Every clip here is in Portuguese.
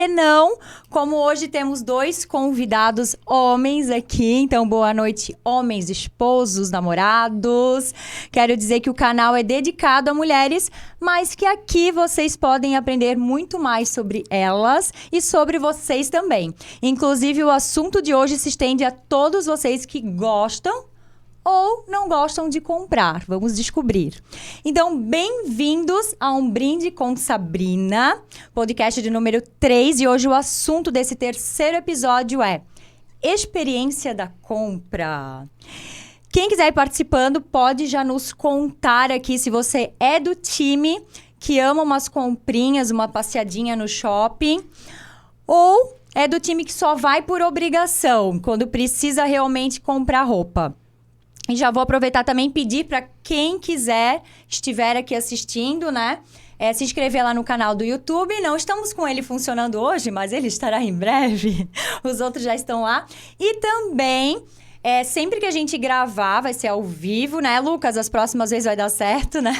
Não, como hoje temos 2 convidados homens aqui, então boa noite, homens, esposos, namorados. Quero dizer que o canal é dedicado a mulheres, mas que aqui vocês podem aprender muito mais sobre elas e sobre vocês também. Inclusive, o assunto de hoje se estende a todos vocês que gostam ou não gostam de comprar. Vamos descobrir. Então, bem-vindos a Um Brinde com Sabrina, podcast de número 3. E hoje o assunto desse terceiro episódio é experiência da compra. Quem quiser ir participando pode já nos contar aqui se você é do time que ama umas comprinhas, uma passeadinha no shopping, ou é do time que só vai por obrigação, quando precisa realmente comprar roupa. E já vou aproveitar também e pedir para quem estiver aqui assistindo, né? Se inscrever lá no canal do YouTube. Não estamos com ele funcionando hoje, mas ele estará em breve. Os outros já estão lá. E também, sempre que a gente gravar, vai ser ao vivo, né, Lucas? As próximas vezes vai dar certo, né?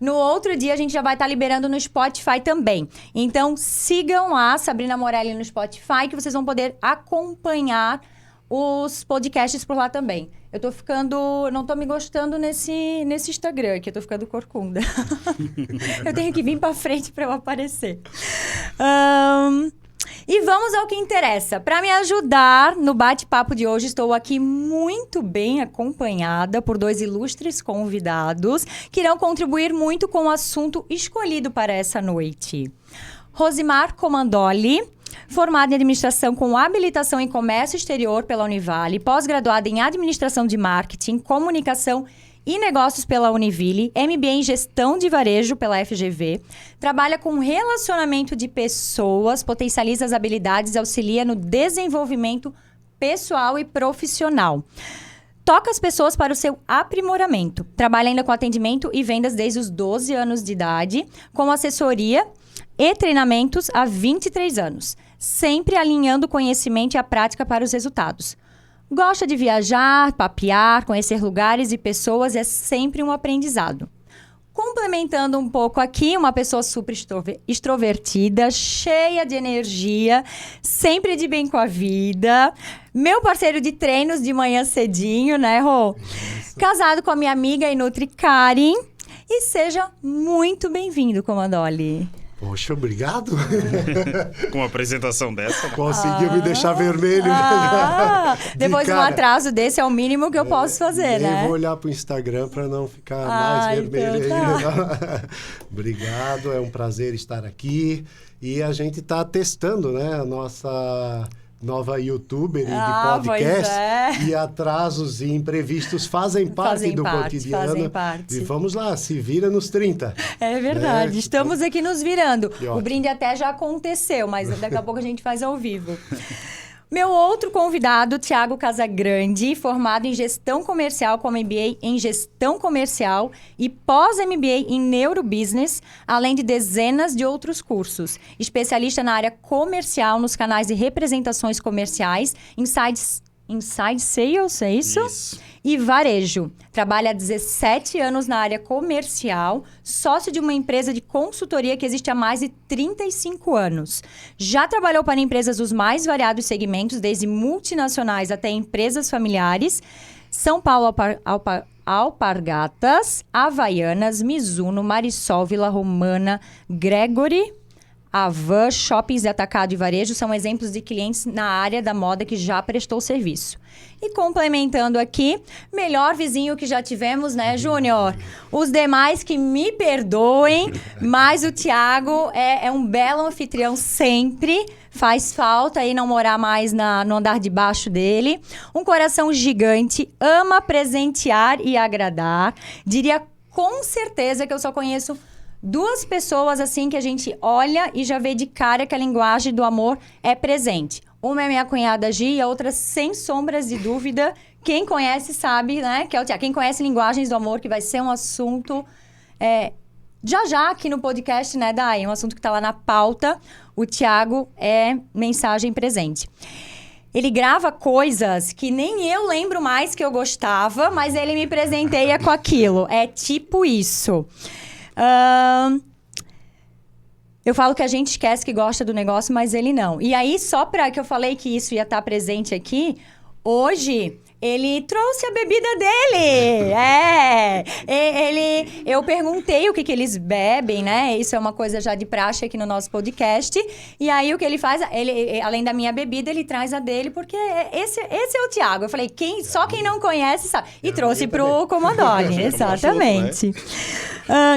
No outro dia, a gente já vai estar liberando no Spotify também. Então, sigam lá, Sabrina Morelli no Spotify, que vocês vão poder acompanhar os podcasts por lá também. Não tô me gostando nesse Instagram, que eu tô ficando corcunda. Eu tenho que vir pra frente pra eu aparecer. E vamos ao que interessa. Para me ajudar no bate-papo de hoje, estou aqui muito bem acompanhada por 2 ilustres convidados que irão contribuir muito com o assunto escolhido para essa noite. Rosimar Comandoli, formada em administração com habilitação em comércio exterior pela Univale, pós-graduada em administração de marketing, comunicação e negócios pela Univille, MBA em gestão de varejo pela FGV, trabalha com relacionamento de pessoas, potencializa as habilidades e auxilia no desenvolvimento pessoal e profissional. Toca as pessoas para o seu aprimoramento. Trabalha ainda com atendimento e vendas desde os 12 anos de idade, com assessoria e treinamentos há 23 anos, sempre alinhando o conhecimento e a prática para os resultados. Gosta de viajar, papear, conhecer lugares e pessoas, é sempre um aprendizado. Complementando um pouco aqui, uma pessoa super extrovertida, cheia de energia, sempre de bem com a vida. Meu parceiro de treinos de manhã cedinho, né, Rô? Casado com a minha amiga e nutri Karen. E seja muito bem-vindo, Comandoli. Poxa, obrigado. Com uma apresentação dessa, né? Conseguiu me deixar vermelho. Depois de um atraso desse, é o mínimo que eu posso fazer, né? Eu vou olhar pro Instagram para não ficar mais vermelho ainda. Obrigado, é um prazer estar aqui. E a gente está testando, né, a nossa nova youtuber de podcast. E atrasos e imprevistos fazem parte do cotidiano. Fazem parte. E vamos lá, se vira nos 30. É verdade, estamos aqui nos virando. O brinde até já aconteceu, mas daqui a pouco a gente faz ao vivo. Meu outro convidado, Thiago Casagrande, formado em gestão comercial com MBA em gestão comercial e pós-MBA em neurobusiness, além de dezenas de outros cursos. Especialista na área comercial, nos canais de representações comerciais, Inside Sales, é isso? Isso. E varejo. Trabalha há 17 anos na área comercial, sócio de uma empresa de consultoria que existe há mais de 35 anos. Já trabalhou para empresas dos mais variados segmentos, desde multinacionais até empresas familiares. São Paulo Alpargatas, Havaianas, Mizuno, Marisol, Vila Romana, Gregory, Avan, shoppings de atacado e varejo são exemplos de clientes na área da moda que já prestou serviço. E complementando aqui, melhor vizinho que já tivemos, né, Júnior? Os demais que me perdoem, mas o Thiago é um belo anfitrião sempre. Faz falta aí não morar mais no andar de baixo dele. Um coração gigante, ama presentear e agradar. Diria com certeza que eu só conheço 2 pessoas assim que a gente olha e já vê de cara que a linguagem do amor é presente. Uma é minha cunhada Gi e a outra, sem sombras de dúvida, quem conhece sabe, né? Que é o Thiago. Quem conhece linguagens do amor, que vai ser um assunto já aqui no podcast, né, Dai? Um assunto que tá lá na pauta. O Thiago é mensagem presente. Ele grava coisas que nem eu lembro mais que eu gostava, mas ele me presenteia com aquilo. É tipo isso. Eu falo que a gente esquece que gosta do negócio, mas ele não. E aí, só para que eu falei que isso ia estar presente aqui, hoje ele trouxe a bebida dele. Eu perguntei o que eles bebem, né? Isso é uma coisa já de praxe aqui no nosso podcast. E aí, o que ele faz, além da minha bebida, ele traz a dele, porque esse é o Thiago. Eu falei, só quem não conhece sabe. E trouxe pro Comandoli, exatamente.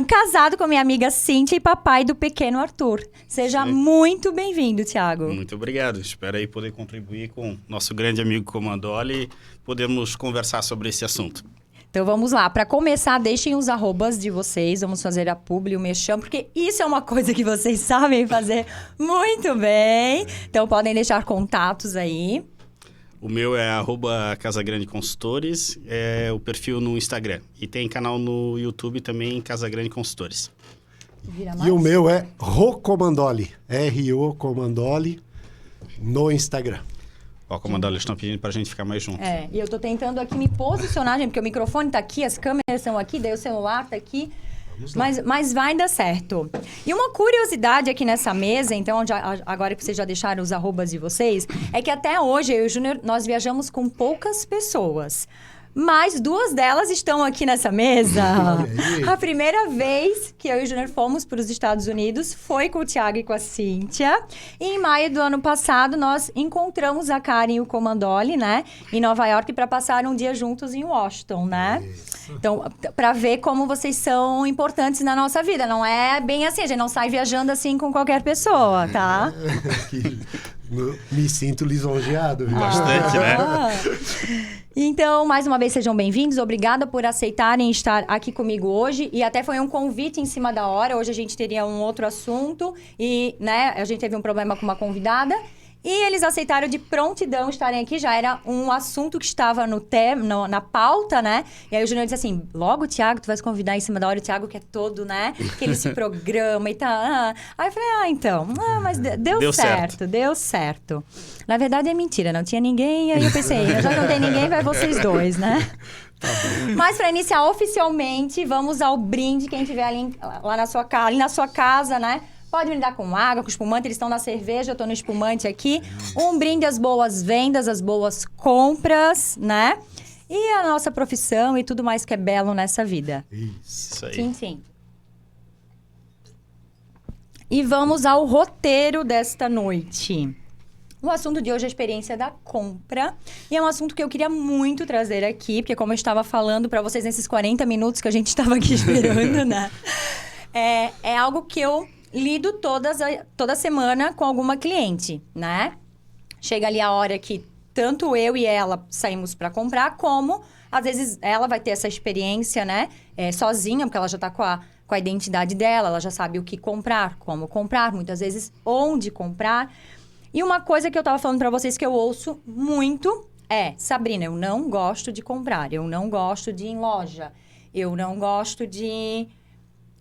Casado com minha amiga Cíntia e papai do pequeno Arthur. Seja muito bem-vindo, Thiago. Muito obrigado. Espero aí poder contribuir com nosso grande amigo Comandoli e podemos conversar sobre esse assunto. Então vamos lá. Para começar, deixem os arrobas de vocês. Vamos fazer a publi, o merchan, porque isso é uma coisa que vocês sabem fazer muito bem. Então podem deixar contatos aí. O meu é @CasaGrandeConsultores, é o perfil no Instagram. E tem canal no YouTube também, Casa Grande Consultores. E o meu é Rocomandoli, R-O Comandoli, no Instagram. Ó, Comandoli, eles estão pedindo pra gente ficar mais junto. E eu tô tentando aqui me posicionar, gente, porque o microfone tá aqui, as câmeras são aqui, daí o celular tá aqui. Mas vai dar certo. E uma curiosidade aqui nessa mesa, então, agora que vocês já deixaram os arrobas de vocês, é que até hoje, eu e o Júnior, nós viajamos com poucas pessoas. Mas 2 delas estão aqui nessa mesa. A primeira vez que eu e o Júnior fomos para os Estados Unidos foi com o Thiago e com a Cíntia. E em maio do ano passado, nós encontramos a Karen e o Comandoli, né? Em Nova York, para passar um dia juntos em Washington, né? Então, para ver como vocês são importantes na nossa vida. Não é bem assim, a gente não sai viajando assim com qualquer pessoa, tá? Me sinto lisonjeado. Viu? Bastante, né? Então, mais uma vez, sejam bem-vindos. Obrigada por aceitarem estar aqui comigo hoje. E até foi um convite em cima da hora. Hoje a gente teria um outro assunto. E, né, a gente teve um problema com uma convidada. E eles aceitaram de prontidão estarem aqui. Já era um assunto que estava na pauta, né? E aí o Júnior disse assim, logo, Thiago, tu vai se convidar em cima da hora. O Thiago que é todo, né? Que ele se programa e tal. Aí eu falei, então. Mas deu certo. Deu certo. Na verdade é mentira, não tinha ninguém. Aí eu pensei, já que não tem ninguém, vai vocês dois, né? Tá bom. Mas para iniciar oficialmente, vamos ao brinde. Quem estiver ali na sua casa, né? Pode brindar com água, com espumante. Eles estão na cerveja, eu estou no espumante aqui. Um brinde às boas vendas, às boas compras, né? E a nossa profissão e tudo mais que é belo nessa vida. Isso aí. Sim, sim. E vamos ao roteiro desta noite. O assunto de hoje é a experiência da compra. E é um assunto que eu queria muito trazer aqui, porque como eu estava falando para vocês nesses 40 minutos que a gente estava aqui esperando, né? É algo que eu lido toda semana com alguma cliente, né? Chega ali a hora que tanto eu e ela saímos para comprar, como às vezes ela vai ter essa experiência, né? Sozinha, porque ela já tá com a identidade dela, ela já sabe o que comprar, como comprar, muitas vezes onde comprar. E uma coisa que eu tava falando para vocês que eu ouço muito é, Sabrina, eu não gosto de comprar, eu não gosto de ir em loja, eu não gosto de...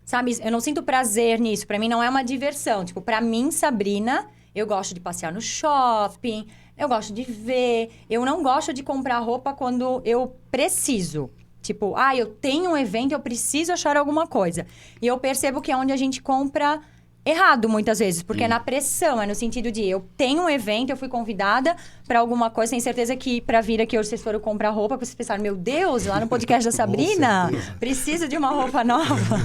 Sabe, eu não sinto prazer nisso. Pra mim, não é uma diversão. Tipo, pra mim, Sabrina, eu gosto de passear no shopping, eu gosto de ver. Eu não gosto de comprar roupa quando eu preciso. Tipo, eu tenho um evento, eu preciso achar alguma coisa. E eu percebo que é onde a gente compra errado, muitas vezes. Porque é na pressão, é no sentido de eu tenho um evento, eu fui convidada pra alguma coisa, tenho certeza que pra vir aqui hoje vocês foram comprar roupa, porque vocês pensaram, meu Deus, lá no podcast da Sabrina, preciso de uma roupa nova.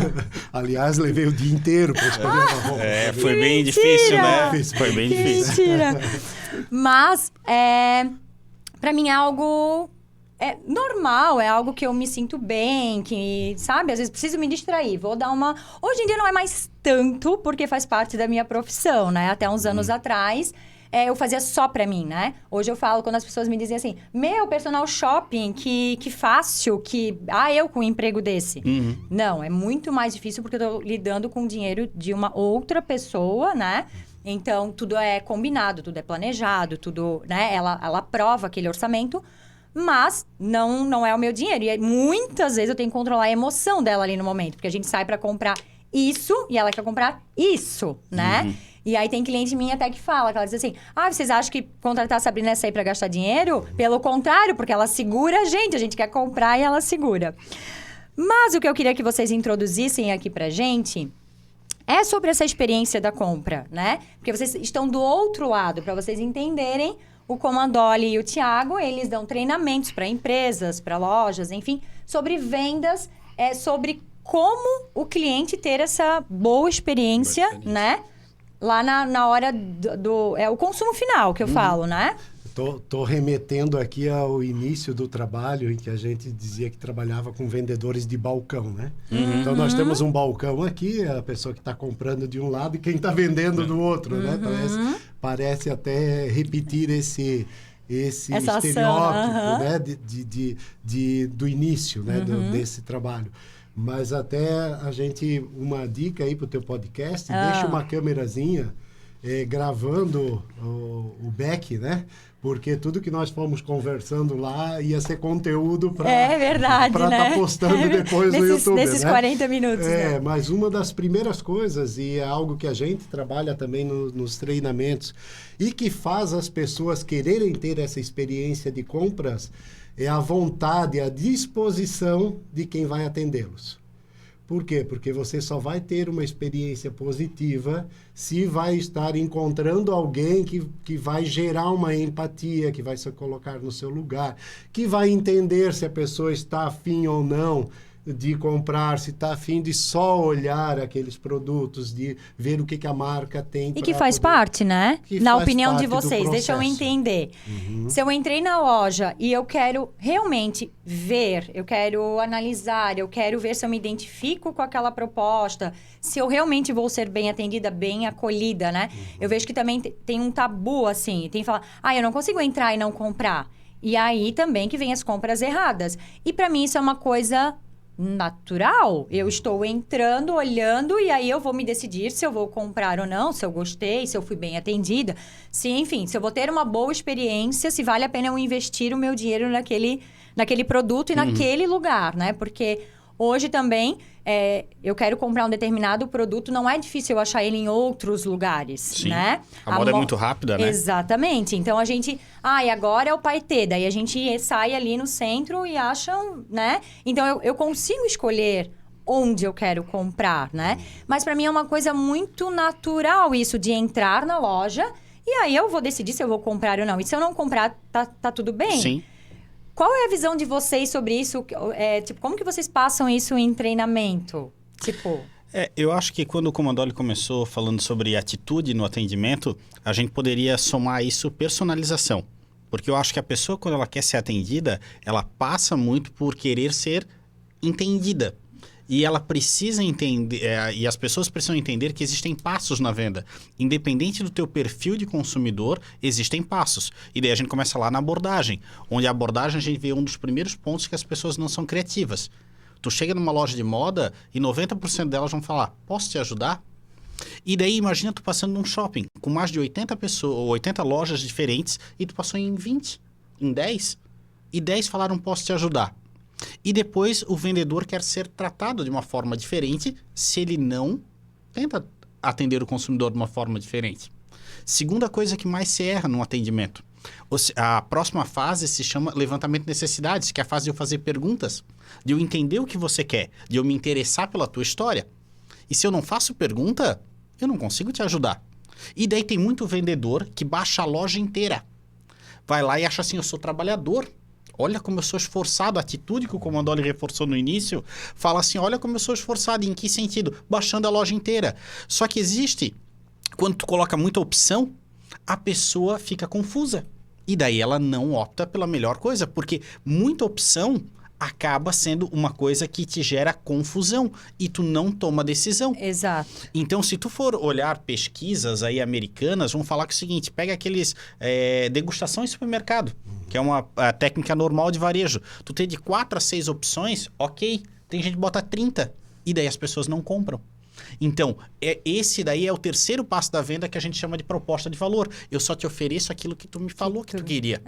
Aliás, levei o dia inteiro pra escolher uma roupa. Foi bem difícil, né? Foi bem difícil. Mentira. Mas, pra mim é algo... normal, é algo que eu me sinto bem, que, sabe? Às vezes preciso me distrair, vou dar uma... Hoje em dia não é mais tanto, porque faz parte da minha profissão, né? Até uns anos atrás, eu fazia só pra mim, né? Hoje eu falo, quando as pessoas me dizem assim, meu, personal shopping, que fácil, que... eu com um emprego desse. Não, é muito mais difícil, porque eu tô lidando com o dinheiro de uma outra pessoa, né? Então, tudo é combinado, tudo é planejado, tudo, né? Ela aprova aquele orçamento, mas não é o meu dinheiro. E muitas vezes eu tenho que controlar a emoção dela ali no momento. Porque a gente sai pra comprar isso e ela quer comprar isso, né? E aí tem cliente minha até que fala, que ela diz assim, vocês acham que contratar a Sabrina é sair pra gastar dinheiro? Pelo contrário, porque ela segura a gente quer comprar e ela segura. Mas o que eu queria que vocês introduzissem aqui pra gente é sobre essa experiência da compra, né? Porque vocês estão do outro lado, para vocês entenderem. O Comandoli e o Thiago, eles dão treinamentos para empresas, para lojas, enfim, sobre vendas, sobre como o cliente ter essa boa experiência, né? Lá na hora o consumo final, que eu falo, né? Tô remetendo aqui ao início do trabalho, em que a gente dizia que trabalhava com vendedores de balcão, né? Então, nós temos um balcão aqui, a pessoa que está comprando de um lado e quem está vendendo do outro, né? Parece até repetir esse estereótipo, né? Do início, né? Desse trabalho. Mas até uma dica aí para o teu podcast, deixa uma câmerazinha gravando o back, né? Porque tudo que nós fomos conversando lá ia ser conteúdo para estar postando depois no YouTube. Nesses 40 minutos. Né? Mas uma das primeiras coisas, e é algo que a gente trabalha também nos treinamentos, e que faz as pessoas quererem ter essa experiência de compras, é a vontade, a disposição de quem vai atendê-los. Por quê? Porque você só vai ter uma experiência positiva se vai estar encontrando alguém que vai gerar uma empatia, que vai se colocar no seu lugar, que vai entender se a pessoa está afim ou não de comprar, se está afim de só olhar aqueles produtos, de ver o que a marca tem. E que faz parte, né? Na opinião de vocês, deixa eu entender. Se eu entrei na loja e eu quero realmente ver, eu quero analisar, eu quero ver se eu me identifico com aquela proposta, se eu realmente vou ser bem atendida, bem acolhida, né? Eu vejo que também tem um tabu, assim, tem que falar, eu não consigo entrar e não comprar. E aí também que vem as compras erradas. E para mim isso é uma coisa natural. Eu estou entrando, olhando, e aí eu vou me decidir se eu vou comprar ou não, se eu gostei, se eu fui bem atendida, se eu vou ter uma boa experiência, se vale a pena eu investir o meu dinheiro naquele produto e naquele lugar, né? Porque hoje também, eu quero comprar um determinado produto, não é difícil eu achar ele em outros lugares, Sim. né? A moda é muito rápida, né? Exatamente. Então, a gente... e agora é o Paetê. Daí, a gente sai ali no centro e acha, né? Então, eu consigo escolher onde eu quero comprar, né? Mas, para mim, é uma coisa muito natural isso de entrar na loja e aí eu vou decidir se eu vou comprar ou não. E se eu não comprar, tá tudo bem? Sim. Qual é a visão de vocês sobre isso? Como que vocês passam isso em treinamento? Eu acho que quando o Comandoli começou falando sobre atitude no atendimento, a gente poderia somar isso personalização. Porque eu acho que a pessoa, quando ela quer ser atendida, ela passa muito por querer ser entendida. E ela precisa entender, e as pessoas precisam entender que existem passos na venda. Independente do teu perfil de consumidor, existem passos. E daí a gente começa lá na abordagem. Onde a abordagem a gente vê um dos primeiros pontos que as pessoas não são criativas. Tu chega numa loja de moda e 90% delas vão falar, posso te ajudar? E daí imagina tu passando num shopping com mais de 80 lojas diferentes e tu passou em 20, em 10. E 10 falaram, posso te ajudar? E depois o vendedor quer ser tratado de uma forma diferente se ele não tenta atender o consumidor de uma forma diferente. Segunda coisa que mais se erra no atendimento. A próxima fase se chama levantamento de necessidades, que é a fase de eu fazer perguntas, de eu entender o que você quer, de eu me interessar pela tua história. E se eu não faço pergunta, eu não consigo te ajudar. E daí tem muito vendedor que baixa a loja inteira. Vai lá e acha assim, eu sou trabalhador. Olha como eu sou esforçado. A atitude que o Comandoli reforçou no início, fala assim, olha como eu sou esforçado. Em que sentido? Baixando a loja inteira. Só que existe, quando tu coloca muita opção, a pessoa fica confusa. E daí ela não opta pela melhor coisa, porque muita opção acaba sendo uma coisa que te gera confusão e tu não toma decisão. Exato. Então, se tu for olhar pesquisas aí americanas, vão falar que é o seguinte, pega aqueles degustação em supermercado, que é uma técnica normal de varejo. Tu tem de 4 a 6 opções, ok, tem gente que bota 30 e daí as pessoas não compram. Então, esse daí é o terceiro passo da venda que a gente chama de proposta de valor. Eu só te ofereço aquilo que tu me falou que tu queria.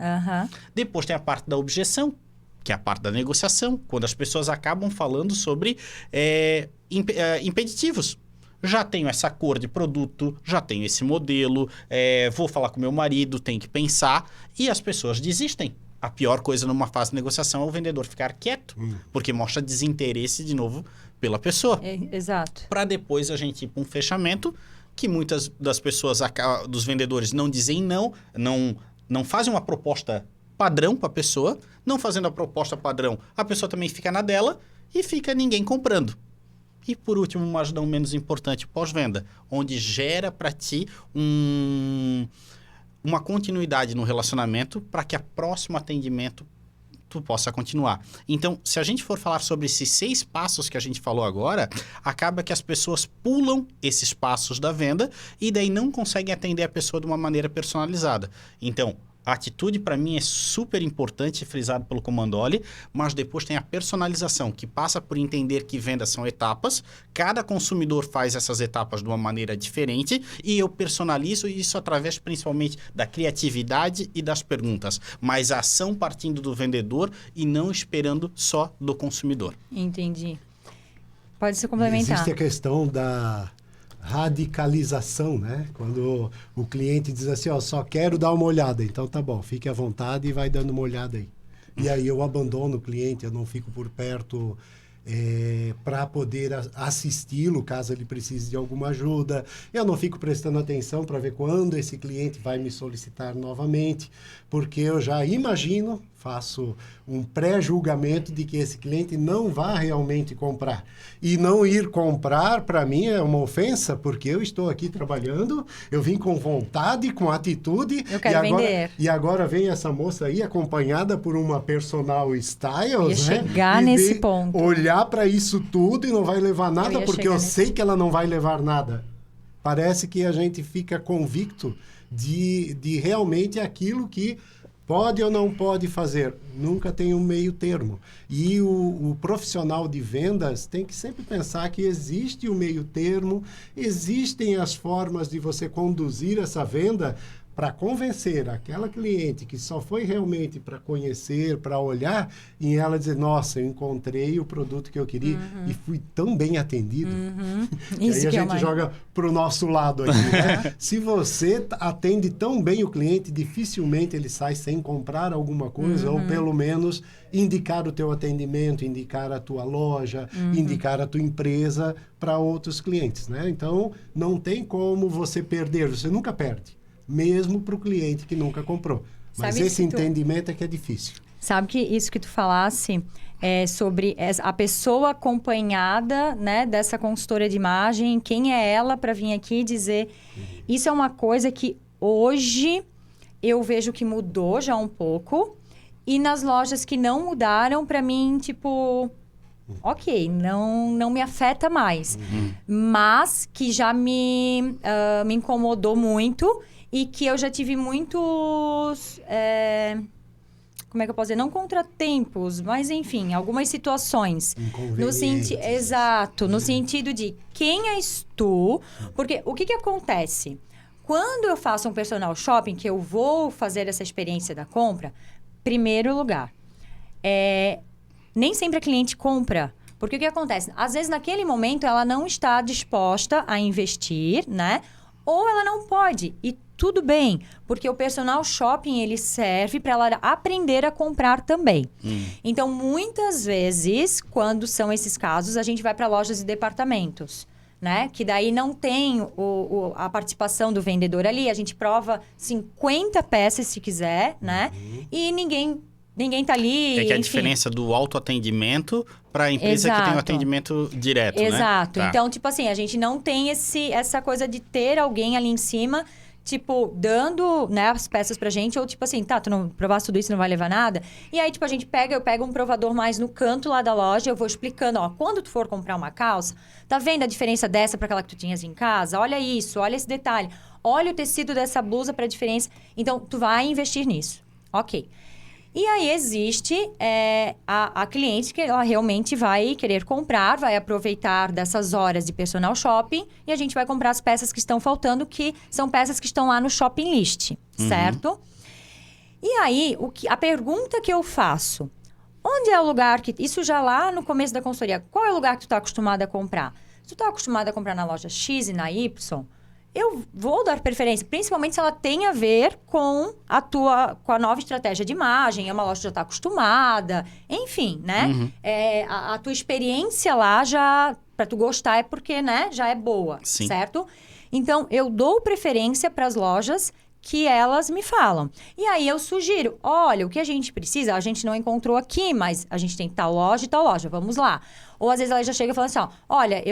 Depois tem a parte da objeção, que é a parte da negociação, quando as pessoas acabam falando sobre impeditivos. Já tenho essa cor de produto, já tenho esse modelo, vou falar com meu marido, tenho que pensar, e as pessoas desistem. a pior coisa numa fase de negociação é o vendedor ficar quieto, porque mostra desinteresse, de novo, pela pessoa. Exato. Para depois a gente ir para um fechamento, que muitas das pessoas, dos vendedores, não dizem não fazem uma proposta padrão para a pessoa. Não fazendo a proposta padrão, a pessoa também fica na dela e fica ninguém comprando. E por último, mas não menos importante, pós-venda, onde gera para ti uma continuidade no relacionamento para que a próximo atendimento tu possa continuar. Então, se a gente for falar sobre esses 6 passos que a gente falou agora, acaba que as pessoas pulam esses passos da venda e daí não conseguem atender a pessoa de uma maneira personalizada. Então, a atitude, para mim, é super importante, frisado pelo Comandoli, mas depois tem a personalização, que passa por entender que vendas são etapas, cada consumidor faz essas etapas de uma maneira diferente e eu personalizo isso através, principalmente, da criatividade e das perguntas, mas a ação partindo do vendedor e não esperando só do consumidor. Entendi. Pode se complementar. Existe a questão da radicalização, né? Quando o cliente diz assim, ó, só quero dar uma olhada. Então tá bom, fique à vontade e vai dando uma olhada aí. E aí eu abandono o cliente, eu não fico por perto para poder assisti-lo caso ele precise de alguma ajuda. Eu não fico prestando atenção para ver quando esse cliente vai me solicitar novamente, porque eu já imagino, faço um pré-julgamento de que esse cliente não vai realmente comprar. E não ir comprar, para mim, é uma ofensa, porque eu estou aqui trabalhando, eu vim com vontade, com atitude. Eu quero vender. E agora vem essa moça aí, acompanhada por uma personal styles, né? Chegar nesse ponto. Olhar para isso tudo e não vai levar nada, porque eu sei que ela não vai levar nada. Parece que a gente fica convicto de realmente aquilo que pode ou não pode fazer. Nunca tem um meio termo. E o profissional de vendas tem que sempre pensar que existe o meio termo, existem as formas de você conduzir essa venda para convencer aquela cliente que só foi realmente para conhecer, para olhar, e ela dizer, nossa, eu encontrei o produto que eu queria e fui tão bem atendido. E aí a gente joga para o nosso lado aqui, né? Se você atende tão bem o cliente, dificilmente ele sai sem comprar alguma coisa, ou pelo menos indicar o teu atendimento, indicar a tua loja, indicar a tua empresa para outros clientes, né? Então, não tem como você perder, você nunca perde. Mesmo para o cliente que nunca comprou. Mas esse entendimento é que é difícil. Sabe que isso que tu falasse é sobre a pessoa acompanhada, né, dessa consultora de imagem, quem é ela para vir aqui dizer... Isso é uma coisa que hoje eu vejo que mudou já um pouco. E nas lojas que não mudaram, para mim, tipo... Ok, não me afeta mais. Mas que já me incomodou muito... E que eu já tive muitos... como é que eu posso dizer? Não contratempos, mas enfim, algumas situações. Exato, no sentido de quem és tu? Porque o que acontece? Quando eu faço um personal shopping, que eu vou fazer essa experiência da compra, primeiro lugar, nem sempre a cliente compra. Porque o que acontece? Às vezes, naquele momento, ela não está disposta a investir, né? Ou ela não pode. E tudo bem, porque o personal shopping, ele serve para ela aprender a comprar também. Então, muitas vezes, quando são esses casos, a gente vai para lojas e departamentos, né? Que daí não tem a participação do vendedor ali. A gente prova 50 peças, se quiser, né? E ninguém tá ali. É que a diferença do autoatendimento para a empresa que tem o atendimento direto, Exato. Né? Tá. Então, tipo assim, a gente não tem essa coisa de ter alguém ali em cima... Tipo, dando, né, as peças pra gente, ou tipo assim, tá, tu não provasse tudo isso, não vai levar nada. E aí, tipo, eu pego um provador mais no canto lá da loja, eu vou explicando, ó, quando tu for comprar uma calça, tá vendo a diferença dessa pra aquela que tu tinhas em casa? Olha isso, olha esse detalhe. Olha o tecido dessa blusa pra diferença. Então, tu vai investir nisso. Ok. E aí, existe a cliente que ela realmente vai querer comprar, vai aproveitar dessas horas de personal shopping e a gente vai comprar as peças que estão faltando, que são peças que estão lá no shopping list, certo? E aí, a pergunta que eu faço, onde é o lugar que... Isso já lá no começo da consultoria, qual é o lugar que tu está acostumado a comprar? Se tu está acostumado a comprar na loja X e na Y, eu vou dar preferência, principalmente se ela tem a ver com com a nova estratégia de imagem, é uma loja que já está acostumada, enfim, né? A tua experiência lá já, para tu gostar, é porque, né, já é boa, Sim. certo? Então, eu dou preferência para as lojas que elas me falam. E aí eu sugiro, olha, o que a gente precisa, a gente não encontrou aqui, mas a gente tem tal loja e tal loja, vamos lá. Ou às vezes ela já chega falando assim, ó, olha,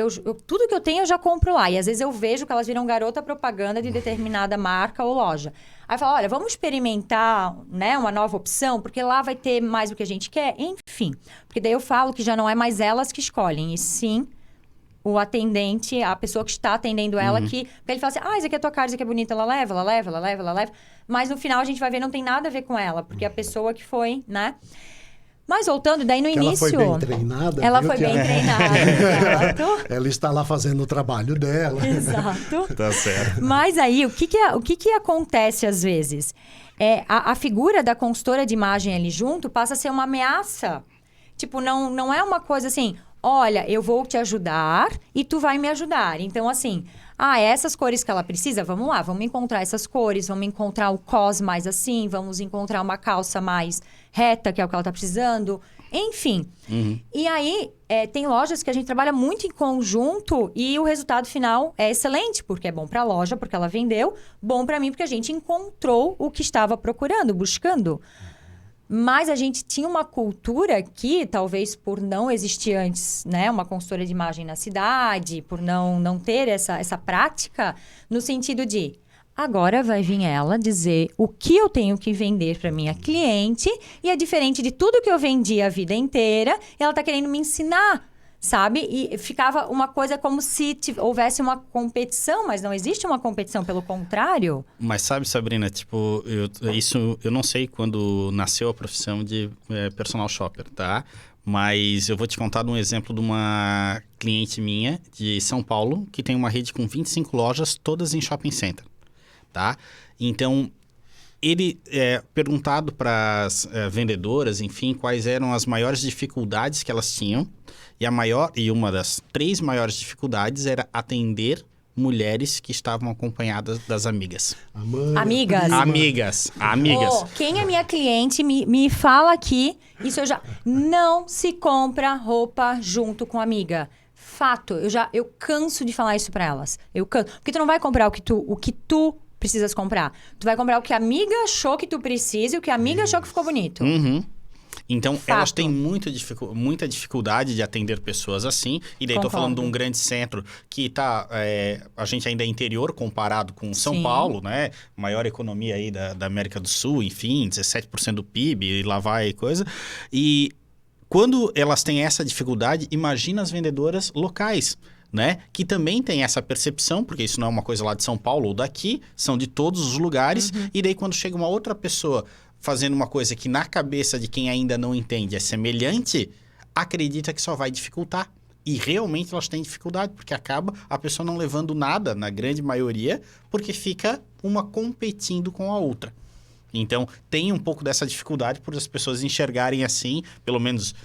tudo que eu tenho eu já compro lá. E às vezes eu vejo que elas viram garota propaganda de determinada marca ou loja. Aí fala, olha, vamos experimentar, né, uma nova opção, porque lá vai ter mais o que a gente quer. Enfim, porque daí eu falo que já não é mais elas que escolhem, e sim o atendente, a pessoa que está atendendo ela, que... Porque ele fala assim, isso aqui é tua cara, isso aqui é bonita, ela leva. Mas no final a gente vai ver, não tem nada a ver com ela, porque a pessoa que foi, né? Mas voltando, daí no início... Ela foi bem treinada. Ela foi bem treinada, exato. Ela está lá fazendo o trabalho dela. Exato. Tá certo. Mas aí, o que acontece às vezes? A figura da consultora de imagem ali junto passa a ser uma ameaça. Tipo, não é uma coisa assim... Olha, eu vou te ajudar e tu vai me ajudar. Então, assim, essas cores que ela precisa, vamos lá, vamos encontrar essas cores, vamos encontrar o cos mais assim, vamos encontrar uma calça mais reta, que é o que ela tá precisando. Enfim. E aí, tem lojas que a gente trabalha muito em conjunto e o resultado final é excelente, porque é bom pra loja, porque ela vendeu, bom pra mim, porque a gente encontrou o que estava procurando, buscando. Mas a gente tinha uma cultura que, talvez por não existir antes, né, uma consultora de imagem na cidade, por não ter essa prática, no sentido de, agora vai vir ela dizer o que eu tenho que vender para minha cliente, e é diferente de tudo que eu vendi a vida inteira, e ela está querendo me ensinar, sabe? E ficava uma coisa como se houvesse uma competição, mas não existe uma competição, pelo contrário. Mas sabe, Sabrina, tipo, eu não sei quando nasceu a profissão de personal shopper, tá? Mas eu vou te contar um exemplo de uma cliente minha de São Paulo, que tem uma rede com 25 lojas, todas em shopping center, tá? Então, ele perguntado para as vendedoras, enfim, quais eram as maiores dificuldades que elas tinham. E uma das 3 maiores dificuldades era atender mulheres que estavam acompanhadas das amigas. Amigas. Amigas. Quem é minha cliente, me fala aqui. Isso eu já... Não se compra roupa junto com amiga. Fato. Eu canso de falar isso pra elas. Eu canso. Porque tu não vai comprar o que tu precisas comprar. Tu vai comprar o que a amiga achou que tu precisa e o que a amiga achou que ficou bonito. Então, Fato. elas têm muita dificuldade de atender pessoas assim. E daí, estou falando de um grande centro que a gente ainda é interior comparado com São Paulo, né? Maior economia aí da América do Sul, enfim, 17% do PIB, e lá vai coisa. E quando elas têm essa dificuldade, imagina as vendedoras locais, né? Que também tem essa percepção, porque isso não é uma coisa lá de São Paulo ou daqui, são de todos os lugares. E daí, quando chega uma outra pessoa fazendo uma coisa que na cabeça de quem ainda não entende é semelhante, acredita que só vai dificultar. E realmente elas têm dificuldade, porque acaba a pessoa não levando nada, na grande maioria, porque fica uma competindo com a outra. Então, tem um pouco dessa dificuldade por as pessoas enxergarem assim, pelo menos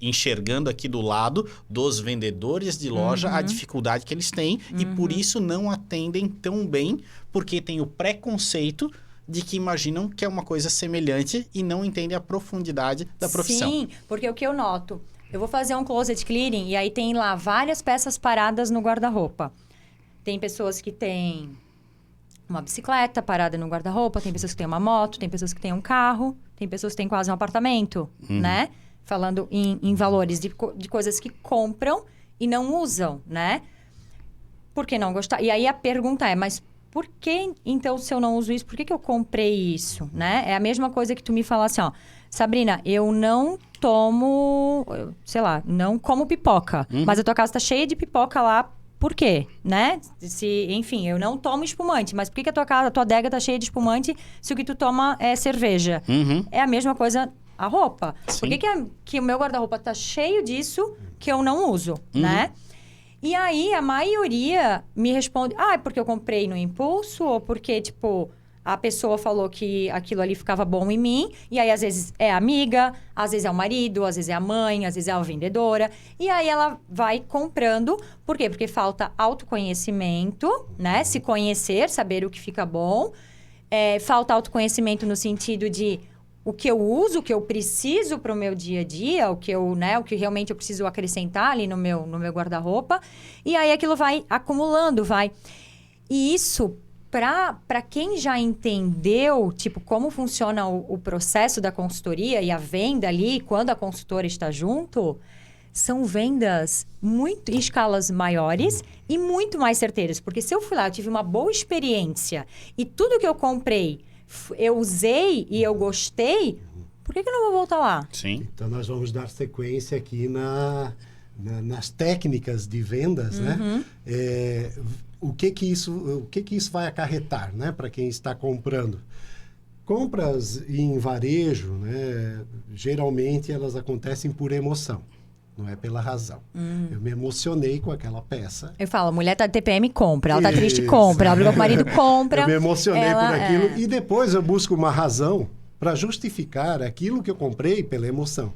enxergando aqui do lado dos vendedores de loja a dificuldade que eles têm e por isso não atendem tão bem, porque tem o preconceito de que imaginam que é uma coisa semelhante e não entendem a profundidade da profissão. Sim, porque o que eu noto, eu vou fazer um closet clearing e aí tem lá várias peças paradas no guarda-roupa. Tem pessoas que têm uma bicicleta parada no guarda-roupa, tem pessoas que têm uma moto, tem pessoas que têm um carro, tem pessoas que têm quase um apartamento, né? Falando em valores de coisas que compram e não usam, né? Por que não gostar? E aí a pergunta é, mas por que, então, se eu não uso isso, por que eu comprei isso, né? É a mesma coisa que tu me falar assim, ó, Sabrina, eu não tomo, sei lá, não como pipoca, mas a tua casa tá cheia de pipoca lá, por quê, né? Enfim, eu não tomo espumante, mas por que a tua adega tá cheia de espumante se o que tu toma é cerveja? É a mesma coisa a roupa. Sim. Por que o meu guarda-roupa tá cheio disso que eu não uso, né? E aí, a maioria me responde, é porque eu comprei no impulso, ou porque, tipo, a pessoa falou que aquilo ali ficava bom em mim, e aí às vezes é a amiga, às vezes é o marido, às vezes é a mãe, às vezes é a vendedora, e aí ela vai comprando. Por quê? Porque falta autoconhecimento, né? Se conhecer, saber o que fica bom. Falta autoconhecimento no sentido de o que eu uso, o que eu preciso para o meu dia a dia, o que realmente eu preciso acrescentar ali no meu guarda-roupa. E aí aquilo vai acumulando, vai. E isso, para quem já entendeu, tipo, como funciona o processo da consultoria e a venda ali, quando a consultora está junto, são vendas muito em escalas maiores e muito mais certeiras. Porque se eu fui lá, eu tive uma boa experiência e tudo que eu comprei, eu usei e eu gostei, por que eu não vou voltar lá? Sim. Então, nós vamos dar sequência aqui nas técnicas de vendas, né? O que isso vai acarretar, né? Para quem está comprando. Compras em varejo, né? Geralmente, elas acontecem por emoção. Não é pela razão. Eu me emocionei com aquela peça. Eu falo, a mulher tá de TPM, compra. Ela tá triste, compra. Ela brigou com o marido, compra. Eu me emocionei por aquilo. E depois eu busco uma razão para justificar aquilo que eu comprei pela emoção.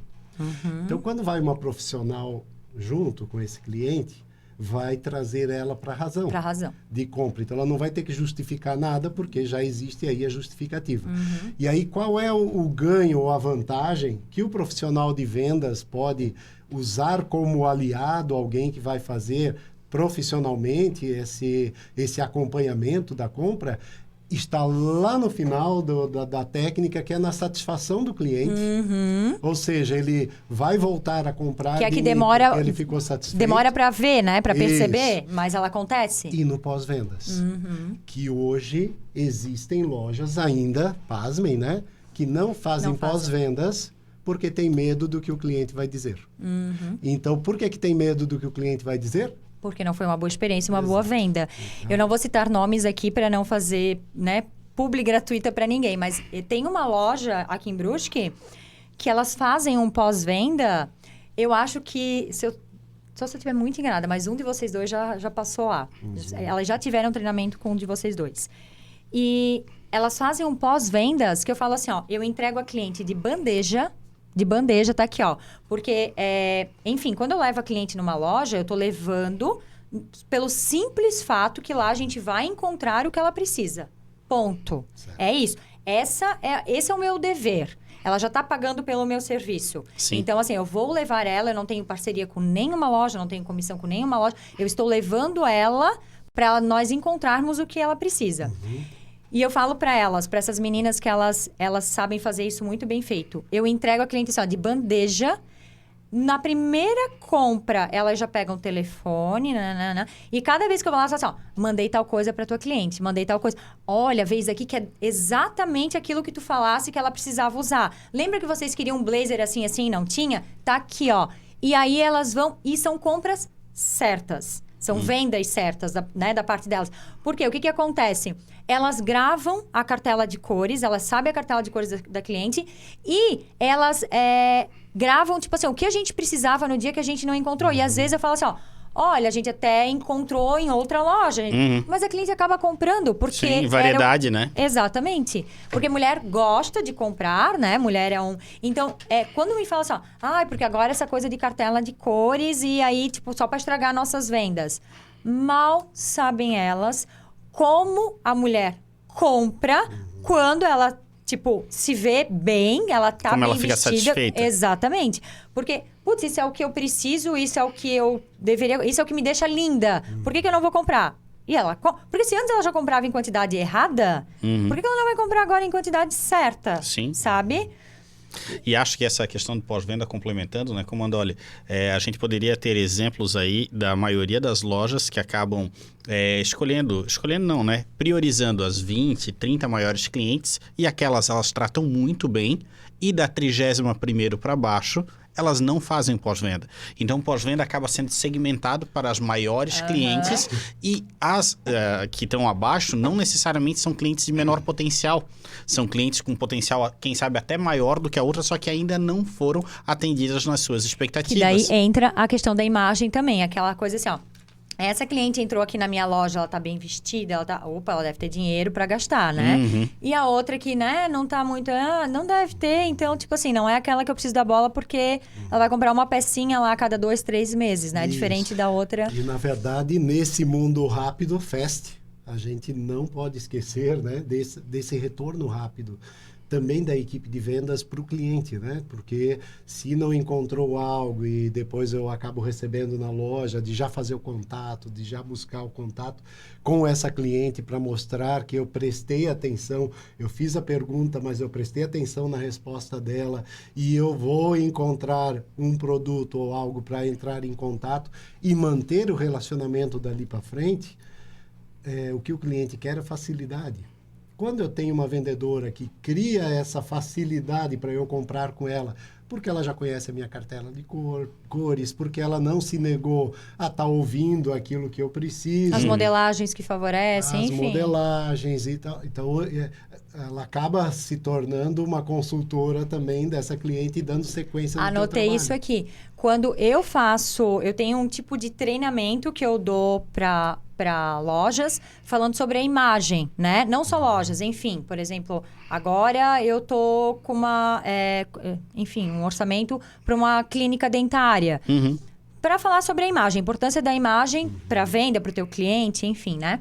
Então, quando vai uma profissional junto com esse cliente, vai trazer ela para a razão. Para a razão. De compra. Então, ela não vai ter que justificar nada, porque já existe aí a justificativa. E aí, qual é o ganho ou a vantagem que o profissional de vendas pode usar como aliado alguém que vai fazer profissionalmente esse acompanhamento da compra? Está lá no final da técnica, que é na satisfação do cliente. Ou seja, ele vai voltar a comprar que é que demora, ele ficou satisfeito. Demora para ver, né? Para perceber, mas ela acontece. E no pós-vendas. Que hoje existem lojas ainda, pasmem, né? Que não fazem pós-vendas porque tem medo do que o cliente vai dizer. Então, por que tem medo do que o cliente vai dizer? Porque não foi uma boa experiência, uma boa venda. Eu não vou citar nomes aqui para não fazer, né, publi gratuita para ninguém, mas tem uma loja aqui em Brusque que elas fazem um pós-venda. Eu acho que, só se eu estiver muito enganada, mas um de vocês dois já passou lá. Elas já tiveram treinamento com um de vocês dois. E elas fazem um pós-vendas que eu falo assim, ó, eu entrego a cliente de bandeja, tá aqui, ó. Porque, enfim, quando eu levo a cliente numa loja, eu tô levando pelo simples fato que lá a gente vai encontrar o que ela precisa. Ponto. Certo. É isso. Esse é o meu dever. Ela já tá pagando pelo meu serviço. Sim. Então, assim, eu vou levar ela, eu não tenho parceria com nenhuma loja, não tenho comissão com nenhuma loja. Eu estou levando ela para nós encontrarmos o que ela precisa. E eu falo para elas, para essas meninas que elas sabem fazer isso muito bem feito. Eu entrego a cliente assim, ó, de bandeja. Na primeira compra, elas já pegam o telefone, e cada vez que eu vou lá, eu falo assim, ó, mandei tal coisa para tua cliente, mandei tal coisa. Olha, vez aqui que é exatamente aquilo que tu falasse que ela precisava usar. Lembra que vocês queriam um blazer assim, não tinha? Tá aqui, ó. E aí elas vão, e são compras certas. São vendas certas, da parte delas. Por quê? O que acontece? Elas gravam a cartela de cores, elas sabem a cartela de cores da cliente e elas gravam, tipo assim, o que a gente precisava no dia que a gente não encontrou. E às vezes eu falo assim, ó, olha, a gente até encontrou em outra loja, mas a cliente acaba comprando porque... Sim, variedade, né? Exatamente. Porque mulher gosta de comprar, né? Mulher é um... Então, quando me fala assim, ó, porque agora essa coisa de cartela de cores e aí, tipo, só para estragar nossas vendas. Mal sabem elas como a mulher compra quando ela, tipo, se vê bem, ela tá como bem ela fica vestida. Satisfeita. Exatamente. Porque, putz, isso é o que eu preciso, isso é o que eu deveria... Isso é o que me deixa linda. Por que eu não vou comprar? E ela... Porque se antes ela já comprava em quantidade errada, por que ela não vai comprar agora em quantidade certa? Sim. Sabe? E acho que essa questão do pós-venda complementando, né, Comandoli, a gente poderia ter exemplos aí da maioria das lojas que acabam escolhendo não, né, priorizando as 20, 30 maiores clientes e aquelas elas tratam muito bem e da 31ª para baixo elas não fazem pós-venda. Então, o pós-venda acaba sendo segmentado para as maiores clientes e as que estão abaixo não necessariamente são clientes de menor potencial. São clientes com potencial, quem sabe, até maior do que a outra, só que ainda não foram atendidas nas suas expectativas. E daí entra a questão da imagem também. Aquela coisa assim, ó. Essa cliente entrou aqui na minha loja, ela tá bem vestida, ela deve ter dinheiro para gastar, né? Uhum. E a outra que, né, não tá muito, não deve ter, então, tipo assim, não é aquela que eu preciso da bola porque ela vai comprar uma pecinha lá a cada 2, 3 meses, né? Isso. Diferente da outra. E, na verdade, nesse mundo rápido, a gente não pode esquecer, né, desse retorno rápido. Também da equipe de vendas para o cliente, né? Porque se não encontrou algo e depois eu acabo recebendo na loja, de já fazer o contato, de já buscar o contato com essa cliente para mostrar que eu prestei atenção, eu fiz a pergunta, mas eu prestei atenção na resposta dela e eu vou encontrar um produto ou algo para entrar em contato e manter o relacionamento dali para frente, o que o cliente quer é facilidade. Quando eu tenho uma vendedora que cria essa facilidade para eu comprar com ela, porque ela já conhece a minha cartela de cores, porque ela não se negou a estar ouvindo aquilo que eu preciso. As modelagens que favorecem, enfim. As modelagens e tal. Então, ela acaba se tornando uma consultora também dessa cliente e dando sequência no Anotei isso aqui. Quando eu tenho um tipo de treinamento que eu dou para lojas, falando sobre a imagem, né? Não só lojas, enfim. Por exemplo, agora eu tô com um orçamento para uma clínica dentária. Uhum. Para falar sobre a imagem, a importância da imagem para venda, para o teu cliente, enfim, né?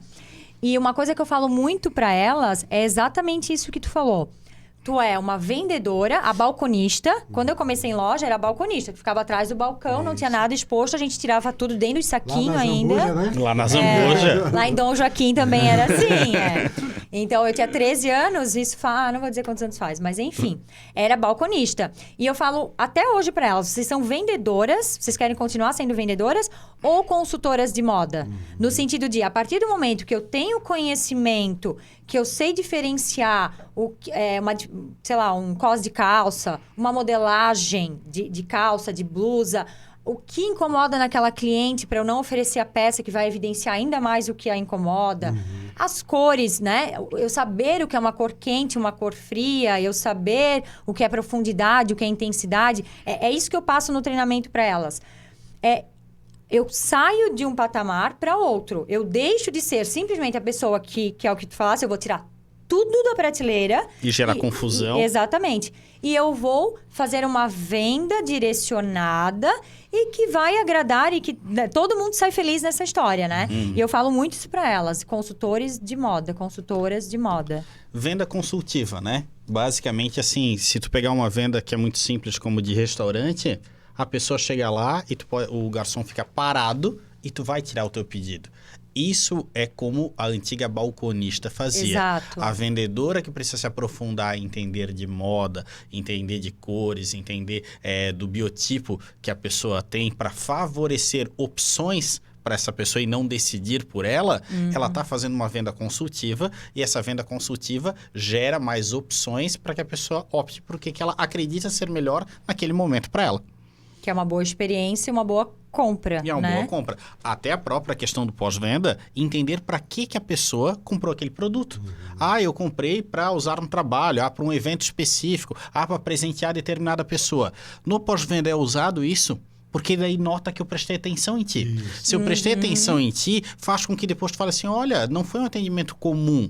E uma coisa que eu falo muito para elas é exatamente isso que tu falou. Tu é uma vendedora, a balconista. Quando eu comecei em loja, era a balconista. Tu ficava atrás do balcão, não tinha nada exposto. A gente tirava tudo dentro do saquinho ainda. Zambuja, né? Lá na Zambuja. Lá em Dom Joaquim também era assim, Então, eu tinha 13 anos, não vou dizer quantos anos faz, mas enfim, era balconista. E eu falo até hoje para elas, vocês são vendedoras, vocês querem continuar sendo vendedoras ou consultoras de moda? No sentido de, a partir do momento que eu tenho conhecimento, que eu sei diferenciar um cos de calça, uma modelagem de calça, de blusa, o que incomoda naquela cliente para eu não oferecer a peça que vai evidenciar ainda mais o que a incomoda. As cores, né? Eu saber o que é uma cor quente, uma cor fria, eu saber o que é profundidade, o que é intensidade. É isso que eu passo no treinamento para elas. Eu saio de um patamar para outro. Eu deixo de ser simplesmente a pessoa que é o que tu falasse, eu vou tirar tudo da prateleira. E gerar confusão. Exatamente. E eu vou fazer uma venda direcionada e que vai agradar e que todo mundo sai feliz nessa história, né? E eu falo muito isso para elas, consultoras de moda. Venda consultiva, né? Basicamente, assim, se tu pegar uma venda que é muito simples, como de restaurante, a pessoa chega lá e o garçom fica parado e tu vai tirar o teu pedido. Isso é como a antiga balconista fazia. Exato. A vendedora que precisa se aprofundar em entender de moda, entender de cores, entender do biotipo que a pessoa tem para favorecer opções para essa pessoa e não decidir por ela, ela está fazendo uma venda consultiva e essa venda consultiva gera mais opções para que a pessoa opte por que ela acredita ser melhor naquele momento para ela. Que é uma boa experiência e uma boa compra, E é uma né? boa compra. Até a própria questão do pós-venda, entender para que a pessoa comprou aquele produto. Eu comprei para usar no trabalho, para um evento específico, para presentear determinada pessoa. No pós-venda é usado isso porque daí nota que eu prestei atenção em ti. Isso. Se eu prestei atenção em ti, faz com que depois tu fale assim, olha, não foi um atendimento comum.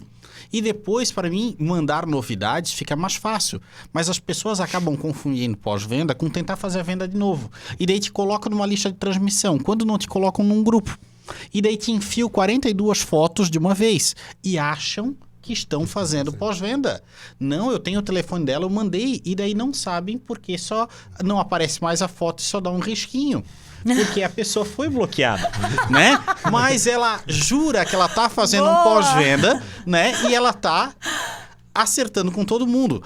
E depois, para mim, mandar novidades fica mais fácil. Mas as pessoas acabam confundindo pós-venda com tentar fazer a venda de novo. E daí te colocam numa lista de transmissão, quando não te colocam num grupo. E daí te enfiam 42 fotos de uma vez. E acham que estão fazendo pós-venda. Não, eu tenho o telefone dela, eu mandei. E daí não sabem porque só não aparece mais a foto e só dá um risquinho. Porque a pessoa foi bloqueada, né? Mas ela jura que ela tá fazendo um pós-venda, né? E ela tá acertando com todo mundo.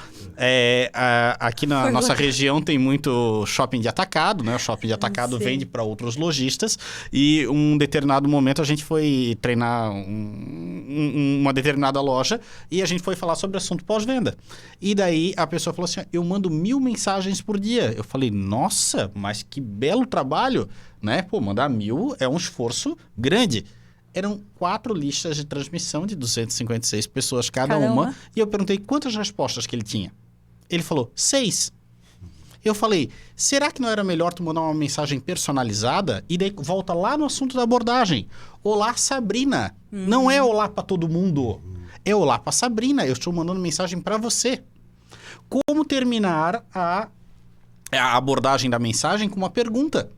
Aqui na nossa região tem muito shopping de atacado, né? O shopping de atacado vende para outros lojistas e um determinado momento a gente foi treinar uma determinada loja e a gente foi falar sobre o assunto pós-venda. E daí a pessoa falou assim, eu mando 1000 mensagens por dia. Eu falei, nossa, mas que belo trabalho, né? Pô, mandar 1000 é um esforço grande. Eram 4 listas de transmissão de 256 pessoas cada uma. E eu perguntei quantas respostas que ele tinha. Ele falou, 6. Eu falei, será que não era melhor tu mandar uma mensagem personalizada? E daí volta lá no assunto da abordagem. Olá, Sabrina. Não é olá para todo mundo. É olá para Sabrina. Eu estou mandando mensagem para você. Como terminar a abordagem da mensagem com uma pergunta?